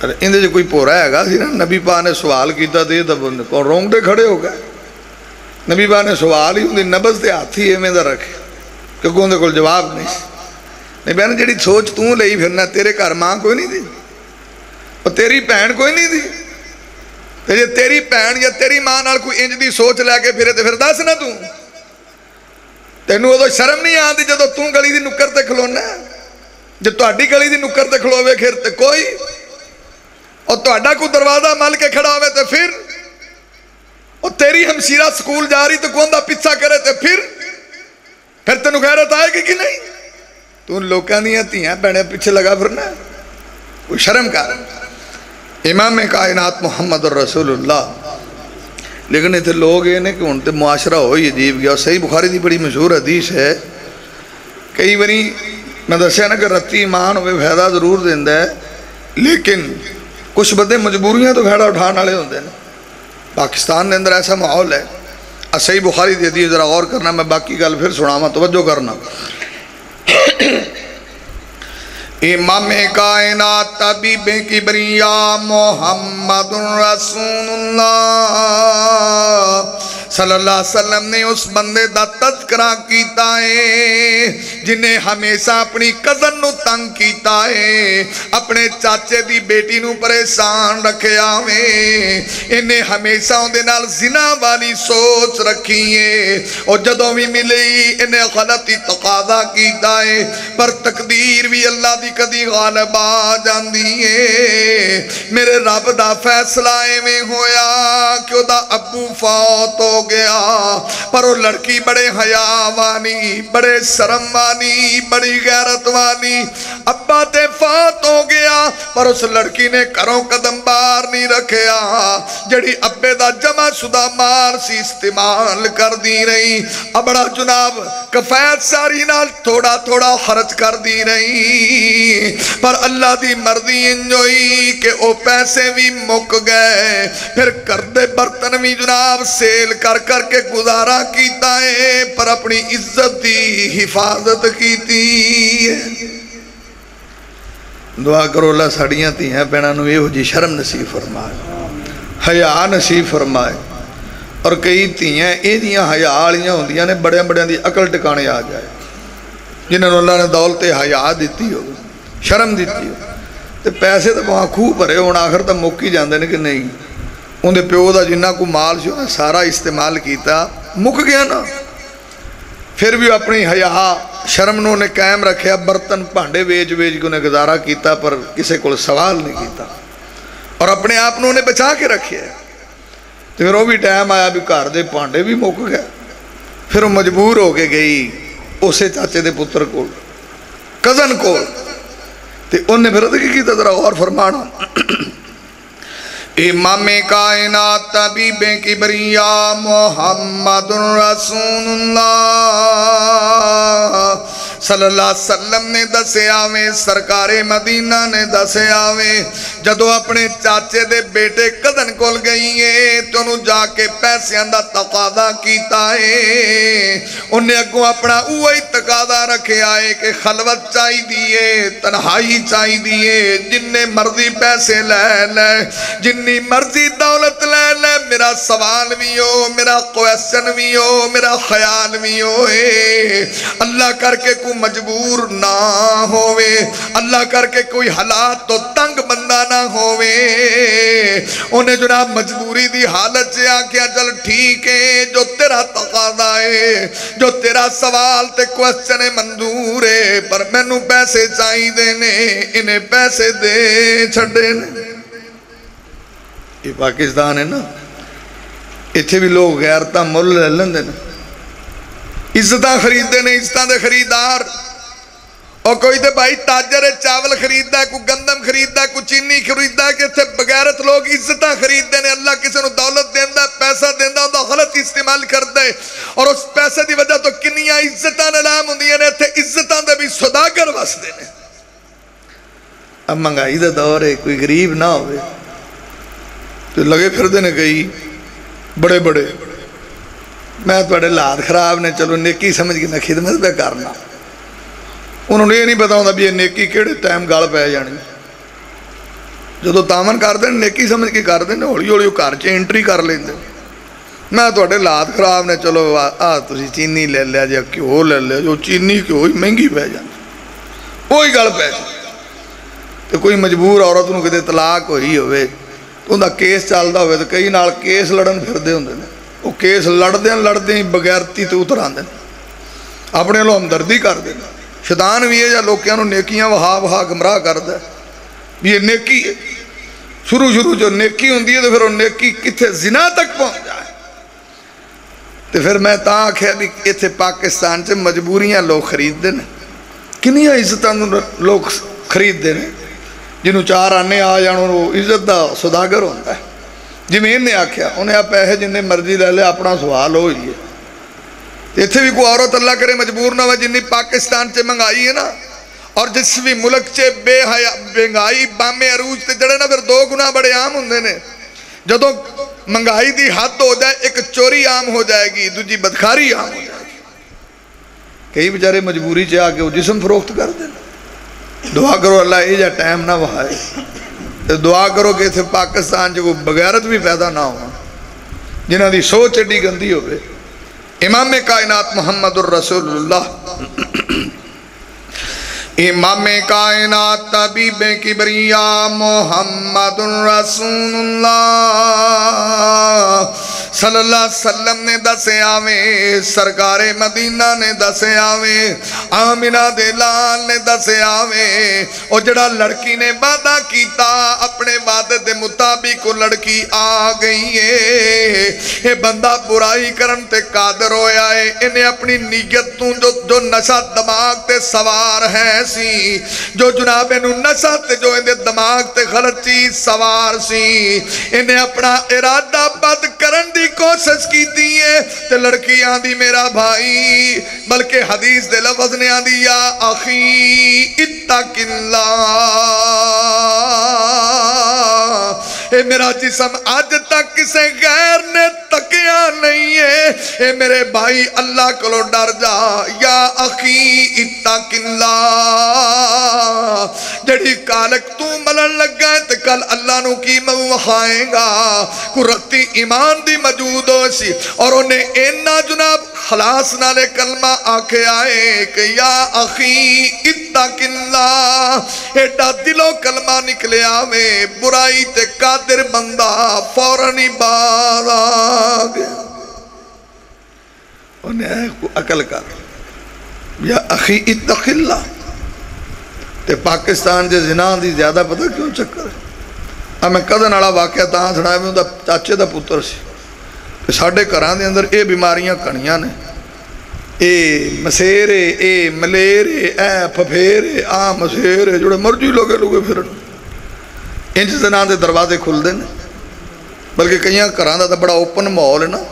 اندھے جو کوئی پورا ہے گا سی نا نبی پاک نے سوال کیتا دے تب کون رونگٹے کھڑے ہو گئے نبی پاک نے سوال ہی اندھے نبض دے ہاتھی ہے میں دا رکھے کہ کون دے کل جواب نہیں نہیں بہن جڑی سوچ توں لئی پھرنا تیرے گھر ماں کوئی نہیں دی اور تیری بہن کوئی نہیں دی تے جے تیری بہن یا تیری ماں نال کوئی انج دی سوچ لے کے پھرے تے پھر دس نہ توں تینوں ادو شرم نہیں آتی جدو توں گلی دی نکر تے کھلونا جے تہاڈی گلی دی نکر تے کھلوے پھر تے کوئی اور تہاڈا کوئی دروازہ مل کے کھڑا ہوئے تے پھر اور تیری ہمشیرہ سکول جا رہی تو کون دا پیچھا کرے تے پھر تینوں غیرت آئے گی کہ نہیں تو لوکاں دیاں تیاں بہنیں پیچھے لگا پھرنا کوئی شرم کر امام کائنات محمد رسول اللہ لیکن اتنے لوگ یہ نے کہ ان تے معاشرہ ہوئی عجیب گیا اور صحیح بخاری دی بڑی مشہور حدیث ہے کئی باری میں دسیا نا کہ رتی ایمان ہوئے فائدہ ضرور دیندہ ہے لیکن کچھ بندے مجبوریاں تو فائدہ اٹھانے والے ہوندے ہیں پاکستان کے اندر ایسا ماحول ہے صحیح بخاری دی حدیث ذرا غور کرنا میں باقی گل پھر سناواں توجہ کرنا امام کائنات طبیب کبریا محمد رسول اللہ صلی اللہ علیہ وسلم نے اس بندے دا تذکرہ کیتا ہے جنہیں ہمیشہ اپنی کزن نو تنگ کیتا ہے اپنے چاچے دی بیٹی نو پریشان رکھے آویں انہیں ہمیشہ ان دے نال زنا والی سوچ رکھی ہے اور جدوں بھی ملی انہیں غلطی تقاضا کیتا ہے پر تقدیر بھی اللہ دی کدی غالب آ جاندی ہے میرے رب دا فیصلہ میں ہویا کہ او دا ابو فوت ہو گیا پر وہ لڑکی بڑے حیا وانی بڑے شرم وانی بڑی غیرت وانی ابا تے فوت ہو گیا پر اس لڑکی نے کروں قدم بار نہیں رکھیا جڑی ابے دا جمع شدہ مال سی استعمال کر دی رہی ابڑا جناب کفایت ساری نال تھوڑا تھوڑا خرچ کر دی رہی پر اللہ دی مرضی انجوئی کہ او پیسے بھی مک گئے پھر کردے برتن بھی جناب سیل کر کے گزارا کیتا ہے پر اپنی عزت دی حفاظت کیتی ہے دعا کرو اللہ ساڑیاں تھی ہیں پہنانو یہ ہو جی شرم نصیب فرمائے حیاء نصیب فرمائے اور کئی تھی ہیں یہ دیاں حیاء آلیاں ہوں دیاں نے بڑے بڑے دی عقل ٹکانے آ جائے جنہوں نے اللہ نے دولت حیاء دیتی ہو شرم دیتی ہو تے پیسے تو وہاں خوب بھرے ہونا آخر تو موکی جاندے نے کہ نہیں اندھے پیو دا جنہ کو مال جو سارا استعمال کیتا مک گیا نا پھر بھی اپنی حیاء شرم نے قائم رکھیا برتن پانڈے ویج کے انہیں گزارا کیتا پر کسے کو سوال نہیں کیتا اور اپنے آپ نے بچا کے رکھیا تو پھر وہ بھی ٹائم آیا بھی گھر دے پانڈے بھی مک گیا پھر وہ مجبور ہو کے گئی اسے چاچے دے پتر کو کزن کو تو انہیں پھر ادھے کی ذرا غور فرمانا امام کائنات طبیب کبریا محمد رسول اللہ صلی اللہ علیہ وسلم نے دسے آویں سرکار مدینہ نے دسے آویں جدو اپنے چاچے دے بیٹے کدن کول گئی ہے تو انہوں جا کے پیسے اندہ تقاضا کیتا ہے انہیں اگوں اپنا اوہی تقاضا رکھے آئے کہ خلوت چاہی دیئے تنہائی چاہی دیئے جننے مرضی پیسے لے لے جننی مرضی دولت لے لے میرا سوال بھی ہو میرا کویسچن بھی ہو میرا خیال بھی ہو اللہ کر کے کوئی مجبور نہ ہوئے اللہ کر کے کوئی حالات تو تنگ بندہ نہ ہوئے انہیں جناب مجبوری دی حالت سے آکیا چل ٹھیک ہے جو تیرا تقاضا ہے جو تیرا سوال تے کویسچن منظور ہے پر میں نو پیسے چاہی دینے انہیں پیسے دے چھڑے نے یہ پاکستان ہے نا اتھے بھی لوگ غیرتاں مل لے لندے نا عزتاں خریدے نے عزتاں دے خریدار اور کوئی دے بھائی تاجر چاول خریدہ ہے کوئی گندم خریدہ ہے کوئی چینی خریدہ ہے کہ اتھے بغیرت لوگ عزتاں خریدے نے اللہ کسی نے دولت دیندہ ہے پیسہ دیندہ ہے غلط استعمال کردہ ہے اور اس پیسے دی وجہ تو کنیاں عزتاں نلام ہوں دیئے نے اتھے عزتاں دے بھی صداگر وس دینے اب منگائی دے دور ہے کوئی غریب نہ ہوئے تو لگے پھر دینے گئی بڑے بڑے میں تو بڑے لاد خراب نے چلو نیکی سمجھ کے میں خدمت پہ کرنا انہوں نے یہ نہیں بتا ہوں یہ نیکی کیڑے ٹائم گال پہ جانی جو تامن کر دیں نیکی سمجھ کے کر دیں ہولی ہولی گھر چ انٹری کر لیں میں تو لاد خراب نے چلو تھی چینی لے لیا جی گھیو لے لیا جو چینی گھیو ہی مہنگی پہ جانا وہی گل پی جائے تو کوئی مجبور عورت نو کتے طلاق ہوئی ہوئے تو ان دا کیس چلتا ہوئے تو کئی نال کیس لڑن پھردے ہوندے نے وہ کیس لڑدے ہی بغیرتی تو اتر آندے اپنے لو ہمدردی کر دیں شیطان بھی ہے یا لوکیاں نو نیکیاں وہا گمراہ کر دے بھی یہ نیکی ہے شروع جو نیکی ہوندی ہے تو پھر وہ نیکی کتھے زنا تک پہنچ جائے تو پھر میں تاں آکھیا بھی اتھے پاکستان سے مجبوریاں لوگ خرید دے کنیاں عزتاں لوگ خرید دے جنہوں چار آنے آ جانو وہ عزت دا صداگر ہوتا ہے جمین نے آکھیا انہیں آپ پیسے جنہیں مرضی لے لے اپنا سوال ہو ہی ہے اتھے بھی کوئی عورت اللہ کرے مجبور نہ ہو جنہیں پاکستان سے منگائی ہے نا اور جس بھی ملک سے بے مہنگائی بامے عروج تے جڑے نا پھر دو گنا بڑے عام ہوندے نے جدوں مہنگائی دی حد ہو جائے ایک چوری عام ہو جائے گی دوجی بدکاری عام ہو جائے گی کئی بیچارے مجبوری سے آ کے وہ جسم فروخت کر دیں دعا کرو اللہ یہ جا ٹائم نہ وہائے دعا کرو کہ اتنے پاکستان جو بغیرت بھی پیدا نہ ہو جنہاں دی سوچ ایڈی گندی ہوئے امام کائنات محمد الرسول اللہ امام کائنات طبیب کبریا محمد الرسول اللہ صلی اللہ علیہ وسلم نے دسے آویں سرکار مدینہ نے دسے آویں آمینہ دے لال نے دسے آویں اور جڑا لڑکی نے وعدہ کیتا اپنے وعدے دے مطابق وہ لڑکی آ گئی ہے یہ بندہ برائی کرن تے قادر ہویا ہے انہیں اپنی نیت تو جو نشہ دماغ تے سوار ہے سی جو جناب انہوں نشہ تے جو انہیں دماغ تے غلط چیز سوار سی انہیں اپنا ارادہ بد کرن دی کوشش کی دیئے تے لڑکی آندھی میرا بھائی بلکہ حدیث دے لفظ نے آندھی یا اخی اتق اللہ اے میرا جسم آج تک کسے غیر نے تکیا نہیں ہے اے میرے بھائی اللہ کو ڈر جا یا اخی اتق اللہ جڑی کالک تو ملن لگ گئے تے کل اللہ نو کی موخائیں گا قرتی ایمان دی موجود ہو سی اور انہیں اینا جناب خلاص نالے کلمہ آکے آئے کہ یا اخی اتق اللہ ایڈا دلو کلمہ نکلے آوے برائی تے قادر بندہ فوراًی بار آگے انہیں عقل کر یا اخی اتق اللہ تے پاکستان جے زنا دی زیادہ پتہ کیوں چکر ہے ہمیں قدن اڑا واقعہ تاں سنائے میں چاچے دا پتر سی کہ ساڑھے کران دے اندر اے بیماریاں کڑیاں نے اے مسیرے اے ملیرے اے پھپھیرے آ مسیرے جوڑے مرجی لوگے پھرن انچ زنان دے دروازے کھل دے بلکہ کئیاں کران دا بڑا اوپن ماحول ہے نا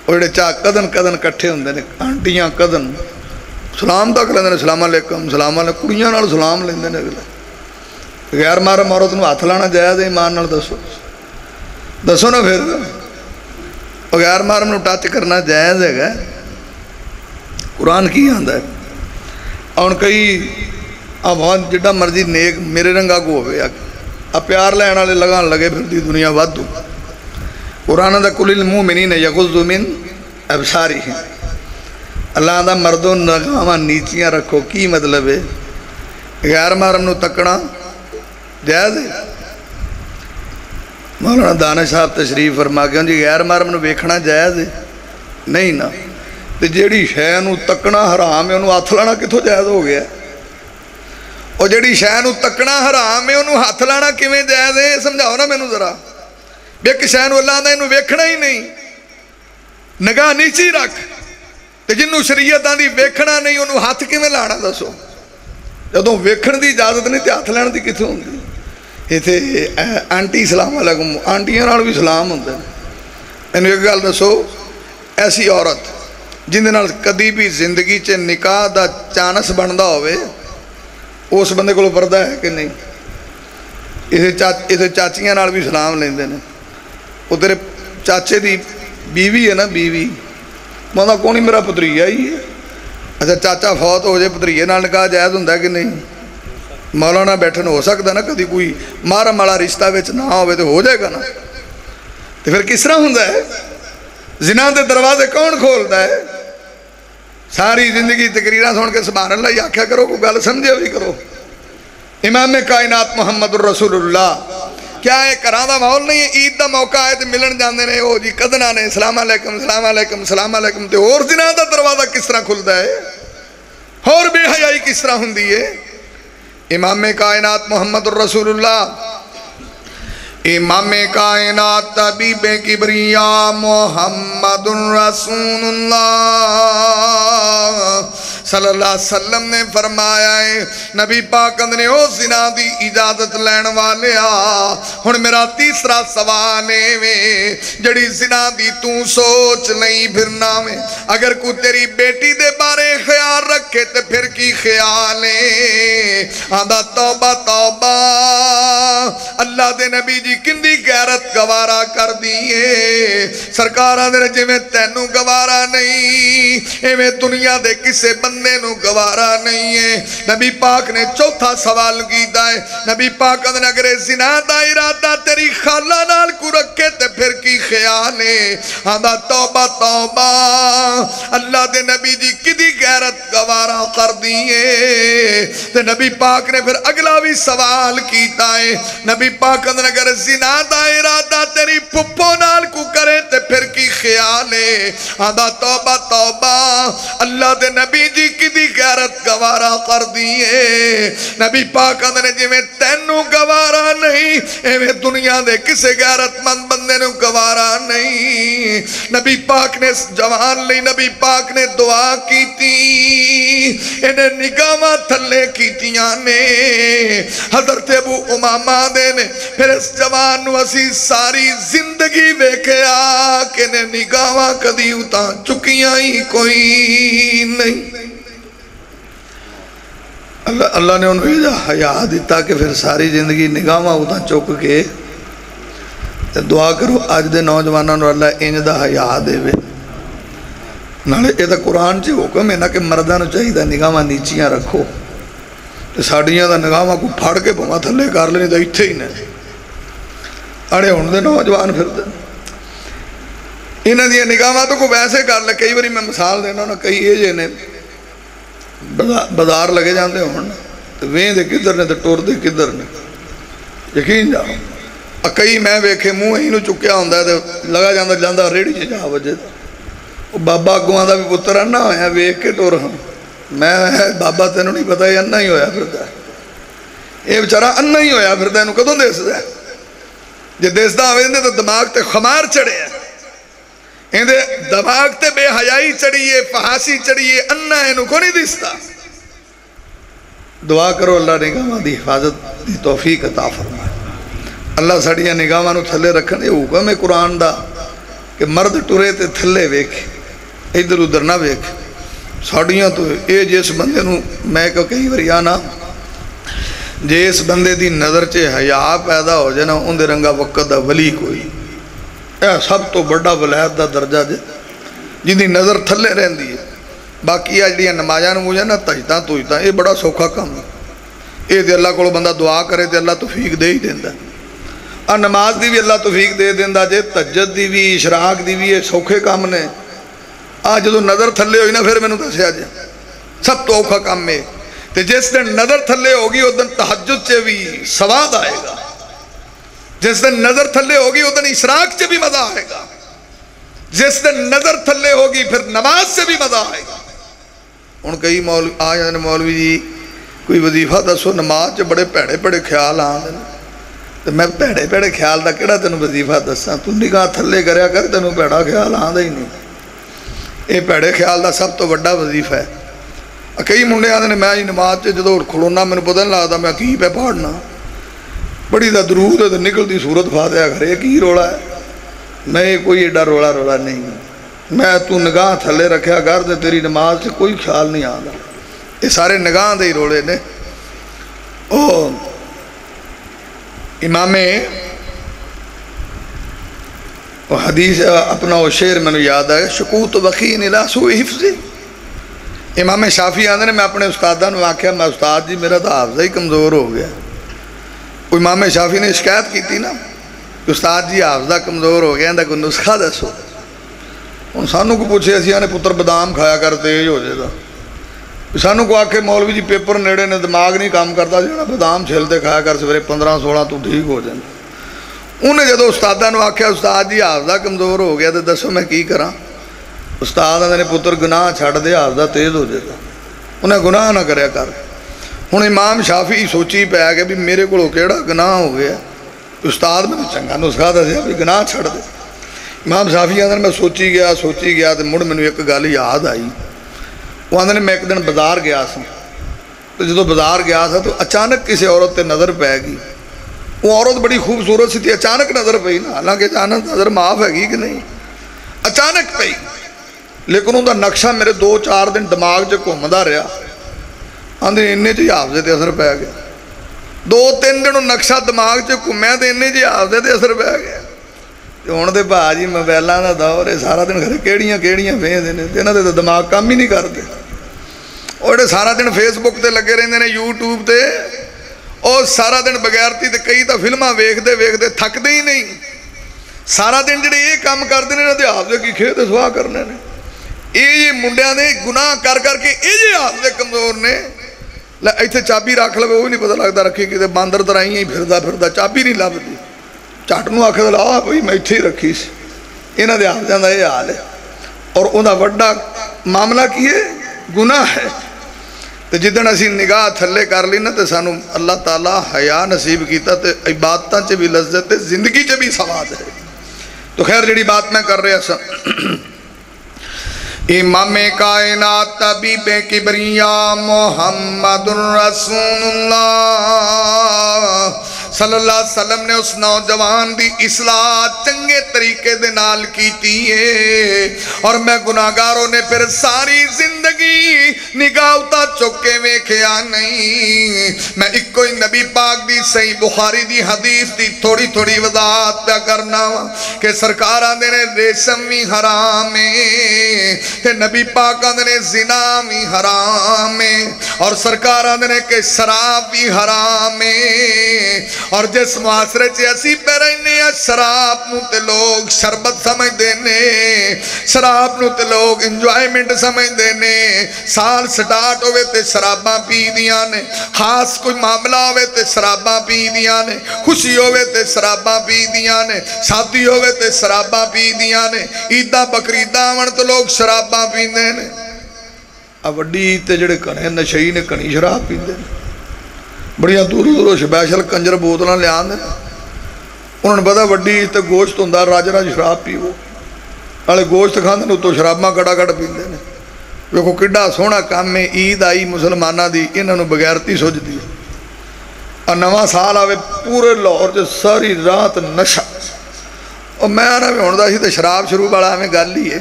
اور جڑے چاہ قدن کٹھے ہوندے نے آنٹیاں قدن سلام تک لیندے نے سلام علیکم کڑیاں نال سلام لیندے نے اگلے غیر محرم عورت نو ہاتھ لانا جائز ہے ایمان نال دسو نا پھر غیر محرم نو ٹچ کرنا جائز ہے قرآن کی آندا ہے اور کئی اب جڑا مرضی نیک میرے رنگا کو ہوئے اب پیار لینا لے لگان لگے پھر دی دنیا وادو قرآن دا کل المومنین یغضوا من ابصارہم اللہ دا مردوں نگاواں نیچیاں رکھو کی مطلب ہے غیر محرم نو تکنا جائز ہے مولانا دانش صاحب تشریف فرما کے جی غیر محرم نو ویکھنا جائز ہے نہیں نا تے جیڑی شے نو تکنا حرام ہے انہوں ہاتھ لانا کتھوں جائز ہو گیا اور جیڑی شے نو تکنا حرام ہے انہوں ہاتھ لانا کیویں جائز ہے سمجھاؤ نا مینوں ذرا ایک شے نو اللہ دا انہوں ویکھنا ہی نہیں نگاہ نیچی رکھ تے جنوں شریعت آندی ویکھنا نہیں انہوں ہاتھ کیویں لانا دسو جدوں ویکھن دی اجازت نہیں تے ہاتھ لان دی کتھوں ہوندی ایتھے آنٹی سلام علیکم آنٹیاں نال بھی سلام ہوندے مینوں ایک گل دسو ایسی عورت جن نال کدی بھی زندگی چ نکاح دا چانس بندا ہوئے اس بندے کو پردہ ہے کہ نہیں ایتھے چاچیاں نال بھی سلام لیندے نے وہ تیرے چاچے دی بیوی ہے نا بیوی مانا کون ہی میرا پتریہ ہی ہے اچھا چاچا فوت ہو جائے پتریہ نال نکاح جائز ہوندا ہے کہ نہیں مولانا بیٹھن ہو سکتا نا کدی کوئی محرم والا رشتہ وچ نہ ہوئے تو ہو جائے گا نا تو پھر کس طرح ہوندا ہے زنا دے دروازے کون کھولدا ہے ساری زندگی تقریرہ سن کے سبحان اللہ ہی آکھیا کرو، کوئی گل سمجھے بھی کرو۔ امام کائنات محمد الرسول اللہ، کیا ہے گھراں دا ماحول نہیں ہے؟ عید دا موقع ہے تو ملن جاندے نے، او جی کدنا نے سلام علیکم سلام علیکم سلام علیکم، تے اور زنا دا دروازہ کس طرح کھلدا ہے، اور بے حیائی کس طرح ہوندی ہے؟ امام کائنات محمد الرسول اللہ، امام کائنات طبیب کبریا محمد الرسول اللہ صلی اللہ علیہ وسلم نے فرمایا ہے، نبی پاک نے او زنا دی اجازت لین والے ہن میرا تیسرا سوال ہے، جڑی زنا دی تو سوچ نہیں پھرنا میں، اگر کوئی تیری بیٹی دے بارے خیال رکھے تے پھر کی خیال ہے؟ آدھا توبہ توبہ، اللہ دے نبی جی کندی غیرت گوارا کر دیئے، سرکارہ دے رجے میں تینوں گوارا نہیں، ایویں دنیا دے کسے بندے نو گوارا نہیں ہے۔ نبی پاک نے چوتھا سوال کیتا ہے، نبی پاک نے اگر زنا دا ارادہ تیری خالہ نال کو رکھے تے پھر کی خیال ہے؟ آدھا توبہ توبہ، اللہ دے نبی جی کدی غیرت گوارا کر دیئے۔ تے نبی پاک نے پھر اگلا بھی سوال کیتا ہے، نبی پاک نے اگر زنا دا ارادہ تیری پھپھو نال کو کرے تے پھر کی خیال ہے؟ آدھا توبہ توبہ، اللہ دے نبی جی کدی غیرت گوارا کر دیئے۔ نبی پاک نے جی میں تینوں گوارا نہیں، ایویں دنیا دے کسے غیرت مند بندے نو گوارا نہیں۔ نبی پاک نے جوان لئی نبی پاک نے دعا کی تھی، انہیں نگاہ تھلے کیتیاں نے، حضرت ابو امامہ دے نے پھر اس جوان نو اسی ساری زندگی ویکھیا کہ انہیں نگاہ کدی اتاں چکیاں ہی کوئی نہیں۔ اللہ نے انہوں حیا دیتا کہ پھر ساری زندگی نگاہ اتاں چک کے دعا کرو آج دے نوجوانوں نے اللہ انج دا حیا دے وے۔ نالے یہ تو قرآن چ حکم ہے نا کہ مرداں نو چاہیے نگاہ نیچیاں رکھو، تے ساڈیاں دا نگاہ کو پھڑ کے بھواں تھلے کر لینی تے ایتھے ہی نے اڑے ہن دے نوجوان پھردے انہاں دی نگاہاں تو کو ویسے کر لے۔ کئی باری میں مثال دینا نا، کئی یہ جے نے بازار لگے جاندے ہون تے ویندے کدھر نے تے ٹردے کدھر نے، یقین جاؤ کئی میں ویکھے منہ ہی نو چکیا ہوندا تے لگا جاندا ریڑھی چ جا وجے، بابا اگواں دا بھی پتر انا ہویا ویکھ کے ٹر ہاں، میں بابا تینوں نہیں پتا یہ انا ہی ہویا پھردا ہے، یہ بیچارہ انا ہی ہویا پھردا ہے، انہوں کدوں دسدا ہے؟ جے دسدا ہوئے تو دماغ تے خمار چڑھے ہے، اندے دماغ تے بے حیائی چڑھیے، فحاشی چڑھیے، انا انہوں کو نہیں دستا۔ دعا کرو اللہ نگاہاں دی حفاظت دی توفیق عطا فرمائے، اللہ ساڈیاں نگاہاں نو تھلے رکھن۔ یہ حکم ہے قرآن دا کہ مرد ٹرے تے تھلے ویکھ، ادھر ادھر نہ ویکھ۔ ساڑیاں تو اے جس بندے نو میں کئی باری آنا جس بندے دی نظر چے حیا پیدا ہو جائے نا ان دے رنگا وقت دا ولی کوئی، اے سب تو بڑا ولایت دا درجہ جے جن دی نظر تھلے رہندی ہے۔ باقی جڑیاں نمازاں نو نا تہجداں توجداں یہ بڑا سوکھا کام ہے، یہ تے اللہ کول بندہ دعا کرے تے اللہ توفیق دے ہی دیندا ہے۔ نماز دی بھی اللہ توفیق دے دیندا جے، تہجد دی بھی اشراق دی بھی یہ سوکھے کام نے۔ جدو نظر تھلے ہوئی نا پھر میں نے دسیا جی سب تو اوکھا کام ہے، تے جس دن نظر تھلے ہوگی اس دن تہجد سے بھی سواد آئے گا، جس دن نظر تھلے ہوگی اس دن اشراق سے بھی مزہ آئے گا، جس دن نظر تھلے ہوگی پھر نماز سے بھی مزہ آئے گا۔ ان کئی مولوی آ جانے مولوی جی کوئی وظیفہ دسو نماز چ بڑے پیڑے پیڑے خیال آتے ہیں، تو میں پیڑے پیڑے خیال دا کہڑا تینوں وظیفہ دساں، تو نگاہ تھلے کریا کر تینوں پیڑا خیال آتا ہی نہیں۔ یہ پیڑے خیال دا سب تو بڑا وظیفہ ہے۔ کئی منڈے آتے ہیں میں جی نماز سے جدو کھلونا میں پتہ نہیں لگتا میں کی پہ پڑھنا، بڑی دا درود ہے تو نکلتی صورت فاتحہ کرے کی رولا ہے؟ میں کوئی ایڈا رولا نہیں، میں تو نگاہ تھلے رکھیا کر تے تیری نماز سے کوئی خیال نہیں آتا۔ یہ سارے نگاہ دے ہی رولے نے۔ او امام حدیث اپنا وہ شعر میں نے یاد آیا، شکوت وقین الہ سوء حفظی۔ امام شافعی آندے نے میں اپنے استاداں نو آکھیا میں استاد جی میرا تو حافظہ ہی کمزور ہو گیا۔ امام شافعی نے شکایت کی تھی نا کہ استاد جی حافظہ کمزور ہو گیا، کوئی نسخہ دسو۔ ہوں سانوں کو پوچھے اسی آنے پتر بادام کھایا کر تیز ہو جائے گا، سانوں کو آکے مولوی جی پیپر نیڑے نے دماغ نہیں کام کرتا جانا بادام چھلتے کھایا کر سویرے 15-16 تو ٹھیک ہو جائے۔ انہیں جدو استادہ نے آکھیا استاد جی حافظہ کمزور ہو گیا تو دسو میں کی کراں؟ استاد نے پتر گناہ چھڑ دے حافظہ تیز ہو جائے گا، انہیں گناہ نہ کریا کر۔ ہوں امام شافعی سوچی پیا کہ بھی میرے کو کیڑا گناہ ہو گیا، استاد میں چنگا نسخہ دسیا بھی گناہ چھڑ دے۔ امام شافعی آدھے میں سوچی گیا تو مڑ میں ایک گل یاد آئی۔ وہ آدھے میں ایک دن بازار گیا سا، تو جدو بازار گیا تھا تو اچانک کسی عورت تے نظر پہ گئی۔ وہ عورت بڑی خوبصورت سی تھی، اچانک نظر پئی نا، حالانکہ اچانک نظر معاف ہے گی کہ نہیں، اچانک پئی، لیکن ان کا نقشہ میرے 2-4 دن دماغ چ گھومدا رہا۔ آدھے انہیں چ حافظے تے اثر پی گیا، 2-3 دن وہ نقشہ دماغ چ گھومیا تو انہیں چ حافظے تے اثر پی گیا۔ ہوں تو بھا جی موبائلوں کا دور ہے، سارا دن گھر کہڑیاں وہدے ہیں، یہاں کے تو دماغ کام ہی نہیں کرتے۔ اور جڑے سارا دن فیس بک تے لگے رہتے ہیں، یوٹیوب تے، اور سارا دن بغیرتی تے کئی تو فلماں ویکھتے تھکتے ہی نہیں، سارا دن جڑے یہ کام کرتے ہیں تو حافظے کی کھیت سواہ کرنے نے۔ یہ منڈیاں نے گناہ کر کے یہ حافظے کمزور نے۔ ایتھے چابی رکھ لو وہ نہیں پتہ لگتا رکھی کتے باندر ترائیاں ہی پھردا چابی نہیں لبھتی، چٹ نو آکھے لا بھائی میں اتھے ہی رکھی سی۔ یہاں دے حافظاں دا یہ حال ہے، اور انہاں وڈا معاملہ کی ہے گناہ ہے۔ تو جدن اسی نگاہ تھلے کر لی نا تو سانو اللہ تعالیٰ حیا نصیب کیتا تے عبادتاں چ بھی لذت ہے، زندگی چ بھی سواد ہے۔ تو خیر جڑی بات میں کر رہا سا، امام کائنات طبیب کبریا محمد رسول اللہ صلی اللہ علیہ وسلم نے اس نوجوان دی اصلاح چنگے طریقے دے نال کیتی ہے، اور میں گناہگاروں نے پھر ساری زندگی نگاہتا چکے ویکھیا نہیں۔ میں ایک کوئی نبی پاک دی صحیح بخاری دی حدیث دی تھوڑی وضاحت پہ کرنا کہ سرکار آندے نے ریشم بھی حرام ہے، کہ نبی پاک آندے نے زنا بھی حرام ہے، اور سرکار آندے نے کہ شراب بھی حرام ہے۔ اور جس معاشرے چے اسی پہ رہنے ہیں، شراب نو تے لوگ شربت سمجھ دینے، شراب نو تے لوگ انجوائمنٹ سمجھ دینے، سال سٹارٹ ہوئے تے شراباں پی دیاں نے، خاص کوئی معاملہ ہوئے تے شراباں پی دیاں نے، خوشی ہوئے تے شراباں پی دیاں نے، شادی ہوئے تے شراباں پی دیاں نے، عیدہ بقرعیدہ آون تو لوگ شراباں پیندے نے۔ اب وڈی عید تے جڑے کنے نشئی نے کنے شراب پیندے نے، بڑیاں دوروں سپیشل کنجر بوتلاں لے آندے نے۔ انہوں نے پتا وڈی عید تے گوشت ہوندا، راج شراب پیو، والے گوشت کھاندے نے تو شراباں کڑا پیندے نے۔ ویکھو کڈا سوہنا کام ہے، عید آئی مسلماناں دی انہاں نوں بغیرتی سجدی ہے۔ اور نواں سال آوے پورے لاہور چ ساری رات نشہ، اور میں آنا بھی ہوندا سی تے شراب شروع والا ہمیں گل ہی ہے،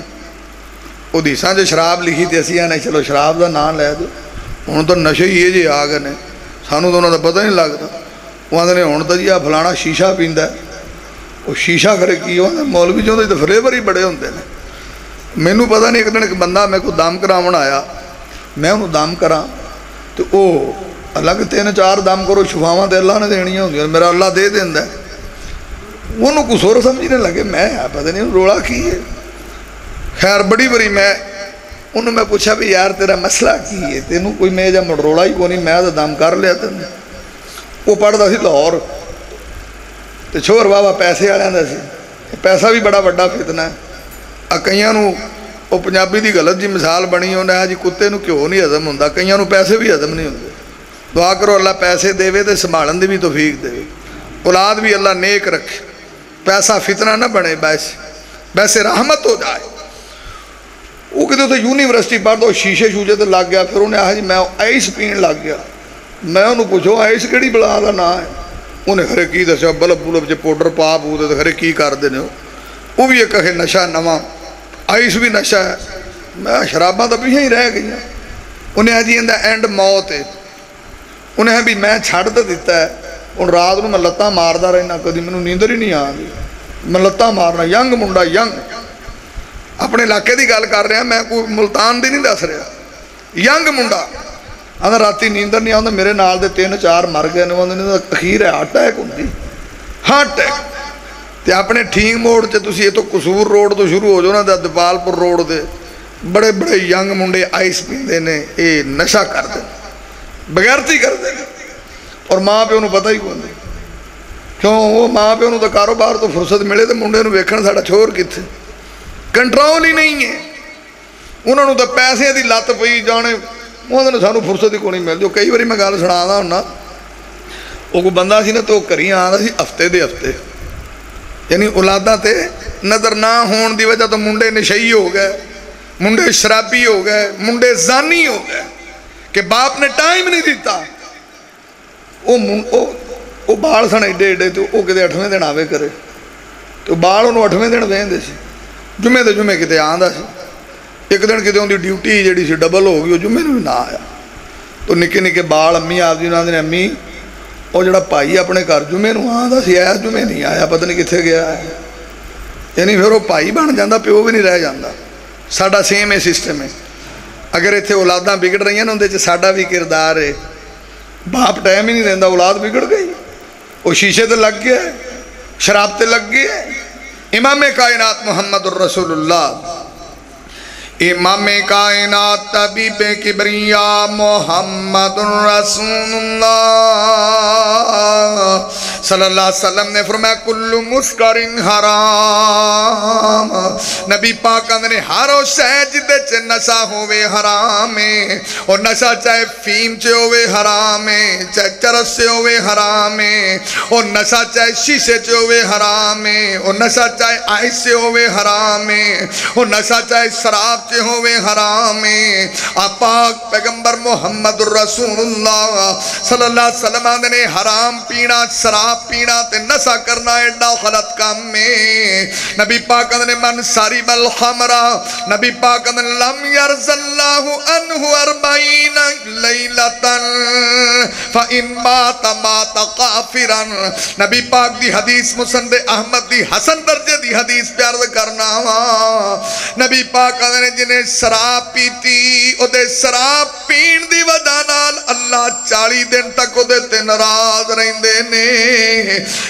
حدیثاں جو شراب لکھی تے اسی آنے چلو شراب دا نام لے دو، ہن تو نشے ہی جی آ گئے نے، سانوں تو انہاں دا پتہ نہیں لگتا۔ وہ آندے نے ہن تو جی فلانا شیشہ پیندا ہے، وہ شیشہ کرے کی ہو مولوی جو تو فلیور ہی بڑے ہوندے نے۔ مینوں پتہ نہیں، ایک دن ایک بندہ میرے کو دم کراون آیا، میں انہوں دم کراں تو وہ الگ 3-4 دم کرو، شفاواں تے اللہ نے دینیاں ہوندیاں، میرا اللہ دے دیندا ہے۔ انہوں کو سر سمجھنے لگے، میں پتہ نہیں رولا کی ہے۔ خیر بڑی بڑی میں انہوں میں پوچھا بھی یار تیرا مسئلہ کی ہے، تینوں کوئی میں جب رولا ہی کو نہیں، میں تو دم کر لیا تین۔ وہ پڑھتا سی لاہور، تو چھوڑ بابا پیسے والے دا سی، پیسہ بھی بڑا بڑا فتنہ ہے۔ کئیاں نوں وہ پنجابی دی غلط جی مثال بنی، انہیں آ جی کتے نوں کیوں نہیں ہضم ہوندا، کئیاں نوں پیسے بھی ہضم نہیں ہوندے۔ دعا کرو اللہ پیسے دے تے سنبھالن دی بھی توفیق دے، اولاد بھی اللہ نیک رکھے، پیسہ فتنہ نہ بنے، ویسے رحمت ہو جائے۔ وہ کہتے تھے یونیورسٹی پڑھ دو، شیشے شوشے تے لگ گیا، پھر انہیں آہا جی میں آئس پین لگ گیا۔ میں انہوں پوچھو آئس کیڑی بلا دا نا ہے؟ انہیں خرے کی دسیا بلب بلب جے پوڈر پا پو دے خرے کی کر دینے ہو۔ وہ بھی ایک کہے نشہ نواں، آئس بھی نشہ ہے۔ میں شراباں تو پیچھے ہی رہ گئی ہیں۔ انہیں جی اندہ اینڈ موت ہے، انہیں بھی میں چھڑ دے دیتا ہے، ان رات نو میں لتاں ماردا رہنا، کدی میں نیندر ہی نہیں آندی، میں لتاں مارنا۔ ینگ منڈا، ینگ اپنے علاقے دی گل کر رہا، میں کوئی ملتان دی نہیں دس رہا، ینگ منڈا آدھا راتی نیندر نہیں آتا، میرے نال دے 3-4 مر گئے، اخیر ہے ہارٹ اٹیک ہوندی، ہارٹ اٹیک تے اپنے ٹھینگ موڑ تے تسی یہ تو قصور روڈ تو شروع ہو جو نا دپالپور روڈ دے بڑے بڑے ینگ منڈے آئس پیندے نے یہ نشہ کر دے بغیرتی کر دے اور ماں پہ انہوں پتہ ہی کون دے کیوں وہ ماں پہ انہوں تو کاروبار تو فرصت ملے تو منڈے انہوں ویکھن ساڑا چھوڑ کتے کنٹرول ہی نہیں ہے انہوں تو پیسے دی لات پئی جانے وہ نے سانو فرصت ہی کو نہیں مل جو کئی باری میں گل سنا دا ہونا وہ کوئی بندہ سی نا تو کری آندا سی ہفتے دے ہفتے یعنی اولاداں تے نظر نہ ہون دی وجہ تو منڈے نشئی ہو گئے منڈے شرابی ہو گئے منڈے زانی ہو گئے کہ باپ نے ٹائم نہیں دیتا وہ بال سن ایڈے ایڈے تو وہ کتے 8ویں دن آوے کرے تو بال انہوں 8ویں دن ویندے سی جمعے دے جمعے کتے آندا سی ایک دن کتے ان دی ڈیوٹی جیڑی سی ڈبل ہو گئی وہ جمعے نو نہ آیا تو نکے نکے بال امی آپ دی نہ امی وہ جڑا پائی اپنے گھر جمعے نو آندا سی ایس جمعے نہیں آیا پتہ نہیں کتھے گیا ہے یعنی پھر وہ پائی بن جاندہ پیو بھی نہیں رہ جاندہ ساڑا سیم ہے سسٹم ہے اگر ایتھے اولاداں بگڑ رہی ہیں نا اندے ساڑا بھی کردار ہے باپ ٹائم ہی نہیں دیندہ اولاد بگڑ گئی وہ شیشے تے لگ گیا ہے شراب تے لگ گیا ہے امام کائنات محمد الرسول اللہ امام کائنات طبیب کبریا محمد الرسول اللہ صلی اللہ علیہ وسلم نے فرمایا کل مسکر حرام نبی پاک نے ہر او شے جدے چ نشہ ہوئے حرام ہے اور نشہ چاہے فیم چ ہوئے حرام ہے چاہے چرس سے ہوئے حرام ہے اور نشہ چاہے شیشے چ ہوئے حرام ہے اور نشہ چاہے آئس سے ہوئے حرام ہے اور نشہ چاہے شراب چ ہوئے حرام ہے آپ پاک پیغمبر محمد الرسول اللہ صلی اللہ علیہ وسلم نے حرام پینا شراب پینا تے نشہ کرنا ایڈا غلط کام میں نبی پاک نے من ساری بالخمرہ نبی پاک نے لم یرز اللہ عنہ 40 لیلتا فإن مات مات کافرا نبی پاک دی حدیث مسند احمد دی حسن درجے دی حدیث پیار کرنا نبی پاک نے جنہیں شراب پیتی او دے شراب پین دی وجہ نال اللہ 40 دن تک او دے تے ناراض رہندے نے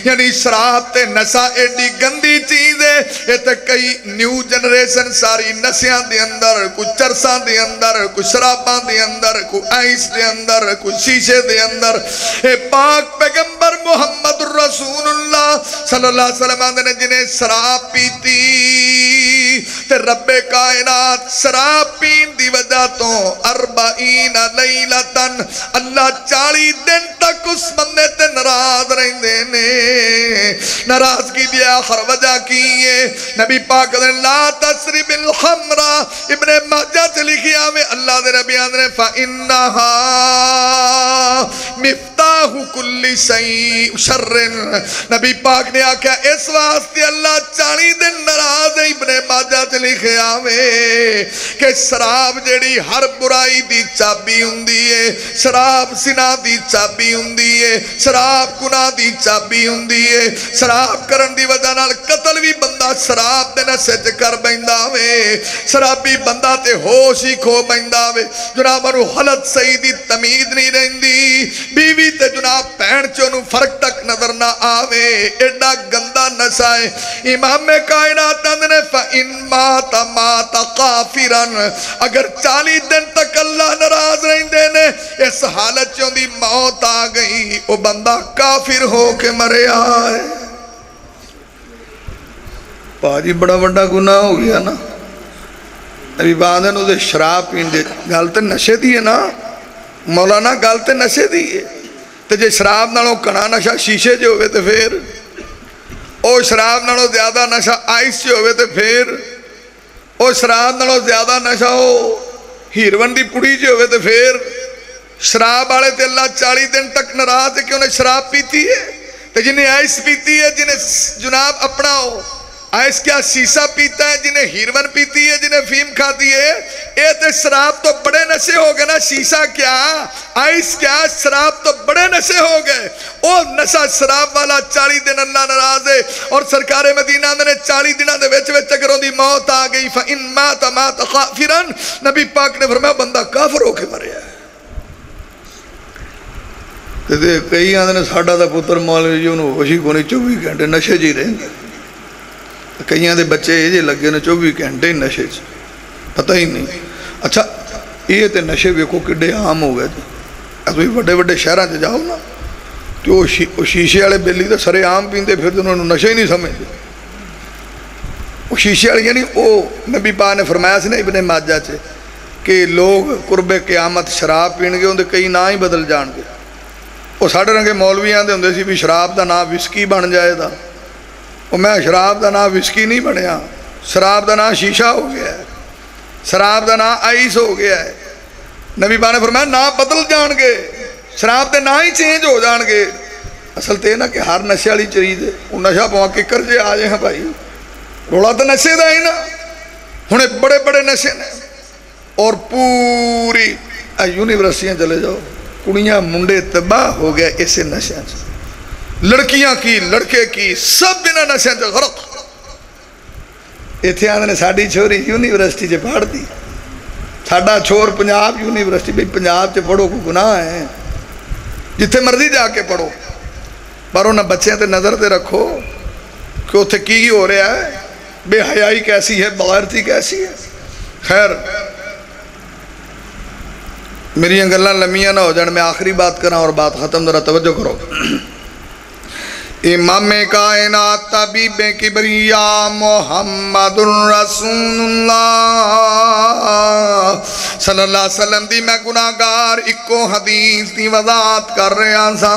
یعنی شراب تے نشہ ایڈی گندی چیز ہے یہ تے کئی نیو جنریشن ساری نشیاں دے اندر کوئی چرساں دے اندر کوئی شراباں دے اندر کوئی آئس دے اندر کوئی شیشے دے اندر اے پاک پیغمبر محمد رسول اللہ صلی اللہ علیہ وسلم نے جنہیں شراب پیتی تے رب کائنات شراب پین دی وجہ تو 40 لیلتن اللہ 40 دن تک اس بندے تے ناراض رہندے نے ناراضگی دی آخر وجہ کی ہے نبی پاک نے لا تسرب الخمر ابن ماجہ سے لکھیا میں اللہ دے نبی نے فإنہا مفتاح کل شر نبی پاک نے آکھا اس واسطے اللہ 40 دن ناراض ہے ابن ماجہ سے لکھیا میں کہ شراب جڑی ہر برائی دی چابی ہوندی ہے شراب سنا دی چابی ہوندی ہے شراب گناہ دی چابی ہوندی ہے شراب کرن دی وجہ نال قتل بھی بندہ شراب دے نشے چ کر بیندا وے شرابی بندہ تے ہوش ہی کھو بیندا وے جناب نو حالت صحیح دی تمیز نہیں رہندی بیوی تے جناب بہن چ نو فرق تک نظر نہ آوے ایڈا گندا نشہ ہے امام کائنات نے فإن مات مات کافرا اگر 40 دن تک اللہ ناراض رہندے نے اس حالت چوں دی موت آ گئی وہ بندہ کافر ہو کے مرے آئے پاجی بڑا بڑا گناہ ہو گیا نا ابھی بعد انہوں دے شراب پین دے گالتے نشے دیئے نا مولانا گالتے نشے دیئے تو جے شراب نالوں کنا نشہ شیشے جو ہوئے تے پھر او شراب نالوں زیادہ نشہ آئس جو ہوئے تے پھر او شراب نالوں زیادہ نشہ ہو ہیرون دی پڑی جو ہوئے تے پھر شراب آلے تے اللہ 40 دن تک ناراض ہے کہ انہیں شراب پیتی ہے تو جنہیں آئس پیتی ہے جنہیں جناب اپنا ہو آئس کیا شیشہ پیتا ہے جنہیں ہیرون پیتی ہے جنہیں فیم کھاتی ہے اے تے شراب تو بڑے نشے ہو گئے نا شیشہ کیا آئس کیا شراب تو بڑے نشے ہو گئے او نشہ شراب والا 40 دن اللہ ناراض ہے اور سرکار مدینہ نے 40 دنہ دے ویچ ویچ اگر دی موت آ گئی فَإِن مَاتَ مَاتَ خَافِرًا نبی پاک نے فرمایا بندہ کافر ہو کے مرے ہے کئی آدھے نے ساڑھا دا پتر مولوی جی انہوں ہوشی کو نہیں 24 گھنٹے نشے جی رہیں گے کئیاں دے بچے یہ جے لگے نے 24 گھنٹے نشے چ پتہ ہی نہیں. اچھا یہ تے نشے ویکھو کڈے عام ہو گئے. تسی وڈے وڈے شہراں چ جاؤ نا تو وہ شیشے والے بیلی تو سرے عام پیندے پھر انہوں نے نشے ہی نہیں سمجھتے. وہ شیشے والے یعنی وہ نبی پاک نے فرمایا سی نا ابن ماجہ چ کہ لوگ قرب قیامت شراب پین گے اندر کئی نا ہی بدل جان گے. وہ ساڑھے رنگے مولویاں دے ہوندے سی بھی شراب دا نام وسکی بن جائے دا. وہ میں شراب دا نام وسکی نہیں بنیا, شراب دا نام شیشہ ہو گیا ہے, شراب دا نام آئس ہو گیا ہے. نبی پاک نے فرمایا نا بدل جان گے, شراب دے نا ہی چینج ہو جان گے. اصل تے نا کہ ہر نشے والی چیز ہے وہ نشہ پوا ککر جے آ جائے ہیں بھائی, رولا تو نشے دا ہی نا. ہنے بڑے بڑے نشے نے اور پوری یونیورسٹیاں چلے جاؤ کڑیاں منڈے تباہ ہو گیا اسے نشیاں سے, لڑکیاں کی لڑکے کی سب بنا نشیاں سے غرق. ایتھے آنے نے ساڑی چھوری یونیورسٹی سے پڑھ دی, ساڑا چھوڑ پنجاب یونیورسٹی, بھئی پنجاب سے پڑھو کو گناہ ہے, جتھے مرضی جا کے پڑھو, پر انہیں بچے تے نظر تے رکھو کہ اتھے کی ہو رہا ہے, بے حیائی کیسی ہے, بغیرتی کیسی ہے. خیر میری انگلہ لمیاں نہ ہو جان, میں آخری بات کرنا اور بات ختم, ذرا توجہ کرو. امام کائنات طبیب کبریا محمد الرسول اللہ صلی اللہ علیہ وسلم دی میں گناہگار اکو حدیث دی وضاحت کر رہے ہیں سا.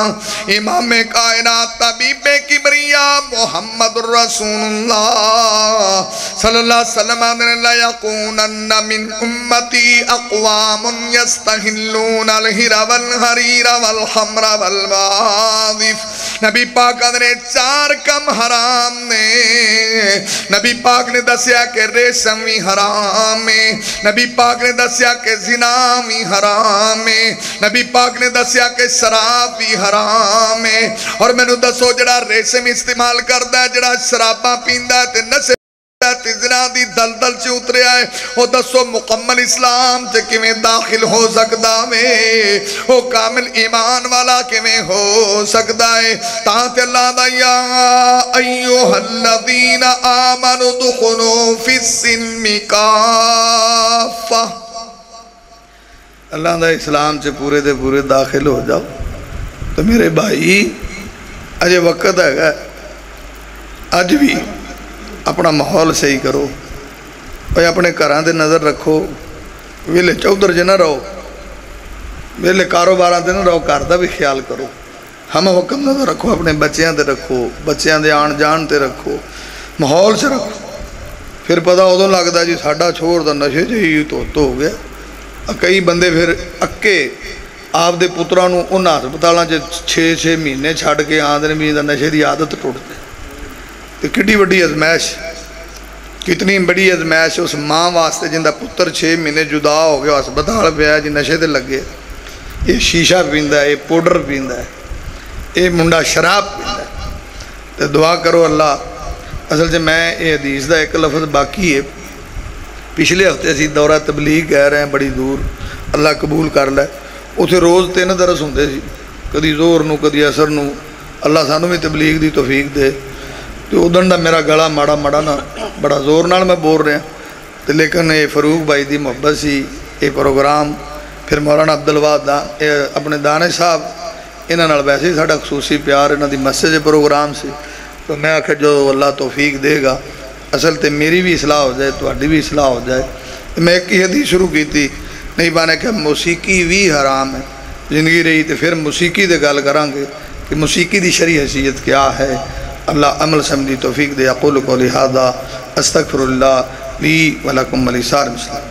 امام کائنات طبیب کبریا محمد الرسول اللہ صلی اللہ علیہ وسلم لَيَكُونَنَّ مِنْ أُمَّتِي أَقْوَامٌ يَسْتَحِلُّونَ الْحِرَ وَالْحَرِيرَ وَالْخَمْرَ وَالْمَعَازِفِ. نبی پاک نے 4 کم حرام نے. نبی پاک نے دسیا کہ ریشم بھی حرام ہے, نبی پاک نے دسیا کہ زنا بھی حرام ہے, نبی پاک نے دسیا کہ شراب بھی حرام ہے. اور میں نے دسو جڑا ریشم استعمال کردا ہے, جڑا شراباں پیندا ہے تے نشے زنا دی دلدل چ اترے آئے, وہ دسو مکمل اسلام چ کیویں داخل ہو سکدا ہے, وہ کامل ایمان والا کیویں ہو سکدا ہے. تاں تے اللہ دا یا ایھا الذین آمنوا ادخلوا فی السلم کافہ, اللہ دا اسلام چ پورے دے پورے داخل ہو جاؤ. تو میرے بھائی اجے وقت ہے, اج بھی اپنا ماحول صحیح کرو, اور اپنے گھراں دے نظر رکھو, ویلے چودھر جے نہ رہو, ویلے کاروباراں تے نہ رہو, گھر دا بھی خیال کرو. ہم حکم نظر رکھو, اپنے بچیاں تے رکھو, بچیاں دے آن جان تے رکھو, ماحول سے رکھو. پھر پتہ ادوں لگدا جی ساڈا چھوڑ دا نشے جی تو ہو گیا. کئی بندے پھر اکے آپ دے پتراں نوں انہاں ہسپتالاں چ 6 مہینے چھڈ کے آندے بھی نشے دی عادت ٹوٹ گئی. تو کتنی بڑی ازمائش, کتنی بڑی ازمائش اس ماں واسطے جن دا پتر 6 مہینے جدا ہو گیا, ہسپتال پیا جی نشے تے لگے, یہ شیشہ پیندا ہے, یہ پاؤڈر پیندا ہے, یہ منڈا شراب پیندا ہے. تو دعا کرو اللہ. اصل سے میں یہ حدیث دا ایک لفظ باقی ہے, پچھلے ہفتے اسی دورہ تبلیغ گئے رہے ہیں بڑی دور, اللہ قبول کر لے. اتھے روز 3 درس ہوندے سی, کدی زور نو کدی اثر نو, اللہ سانو بھی تبلیغ دی توفیق دے. تو ادن دا میرا گلا ماڑا نا بڑا زور نال میں بول رہا, تو لیکن یہ فروغ بھائی دی محبت سی یہ پروگرام. پھر مولانا عبدالوہاب اپنے دانش صاحب انہاں نال ویسے ہی ساڈا خصوصی پیار, انہاں دی مسجد پروگرام سی. تو میں آخر جو اللہ توفیق دے گا, اصل تے میری بھی اصلاح ہو جائے, تہاڈی بھی اصلاح ہو جائے. میں ایک ہی حدیث شروع کی تھی, نہیں بانے کہ موسیقی بھی حرام ہے. زندگی رہی تو پھر موسیقی دے گل کریں گے کہ موسیقی دی شرعی حیثیت کیا ہے. اللہ عمل سمجھی توفیق دے. اقول قولی ھذا استغفر اللہ لی ولکم ولسائر المسلمین.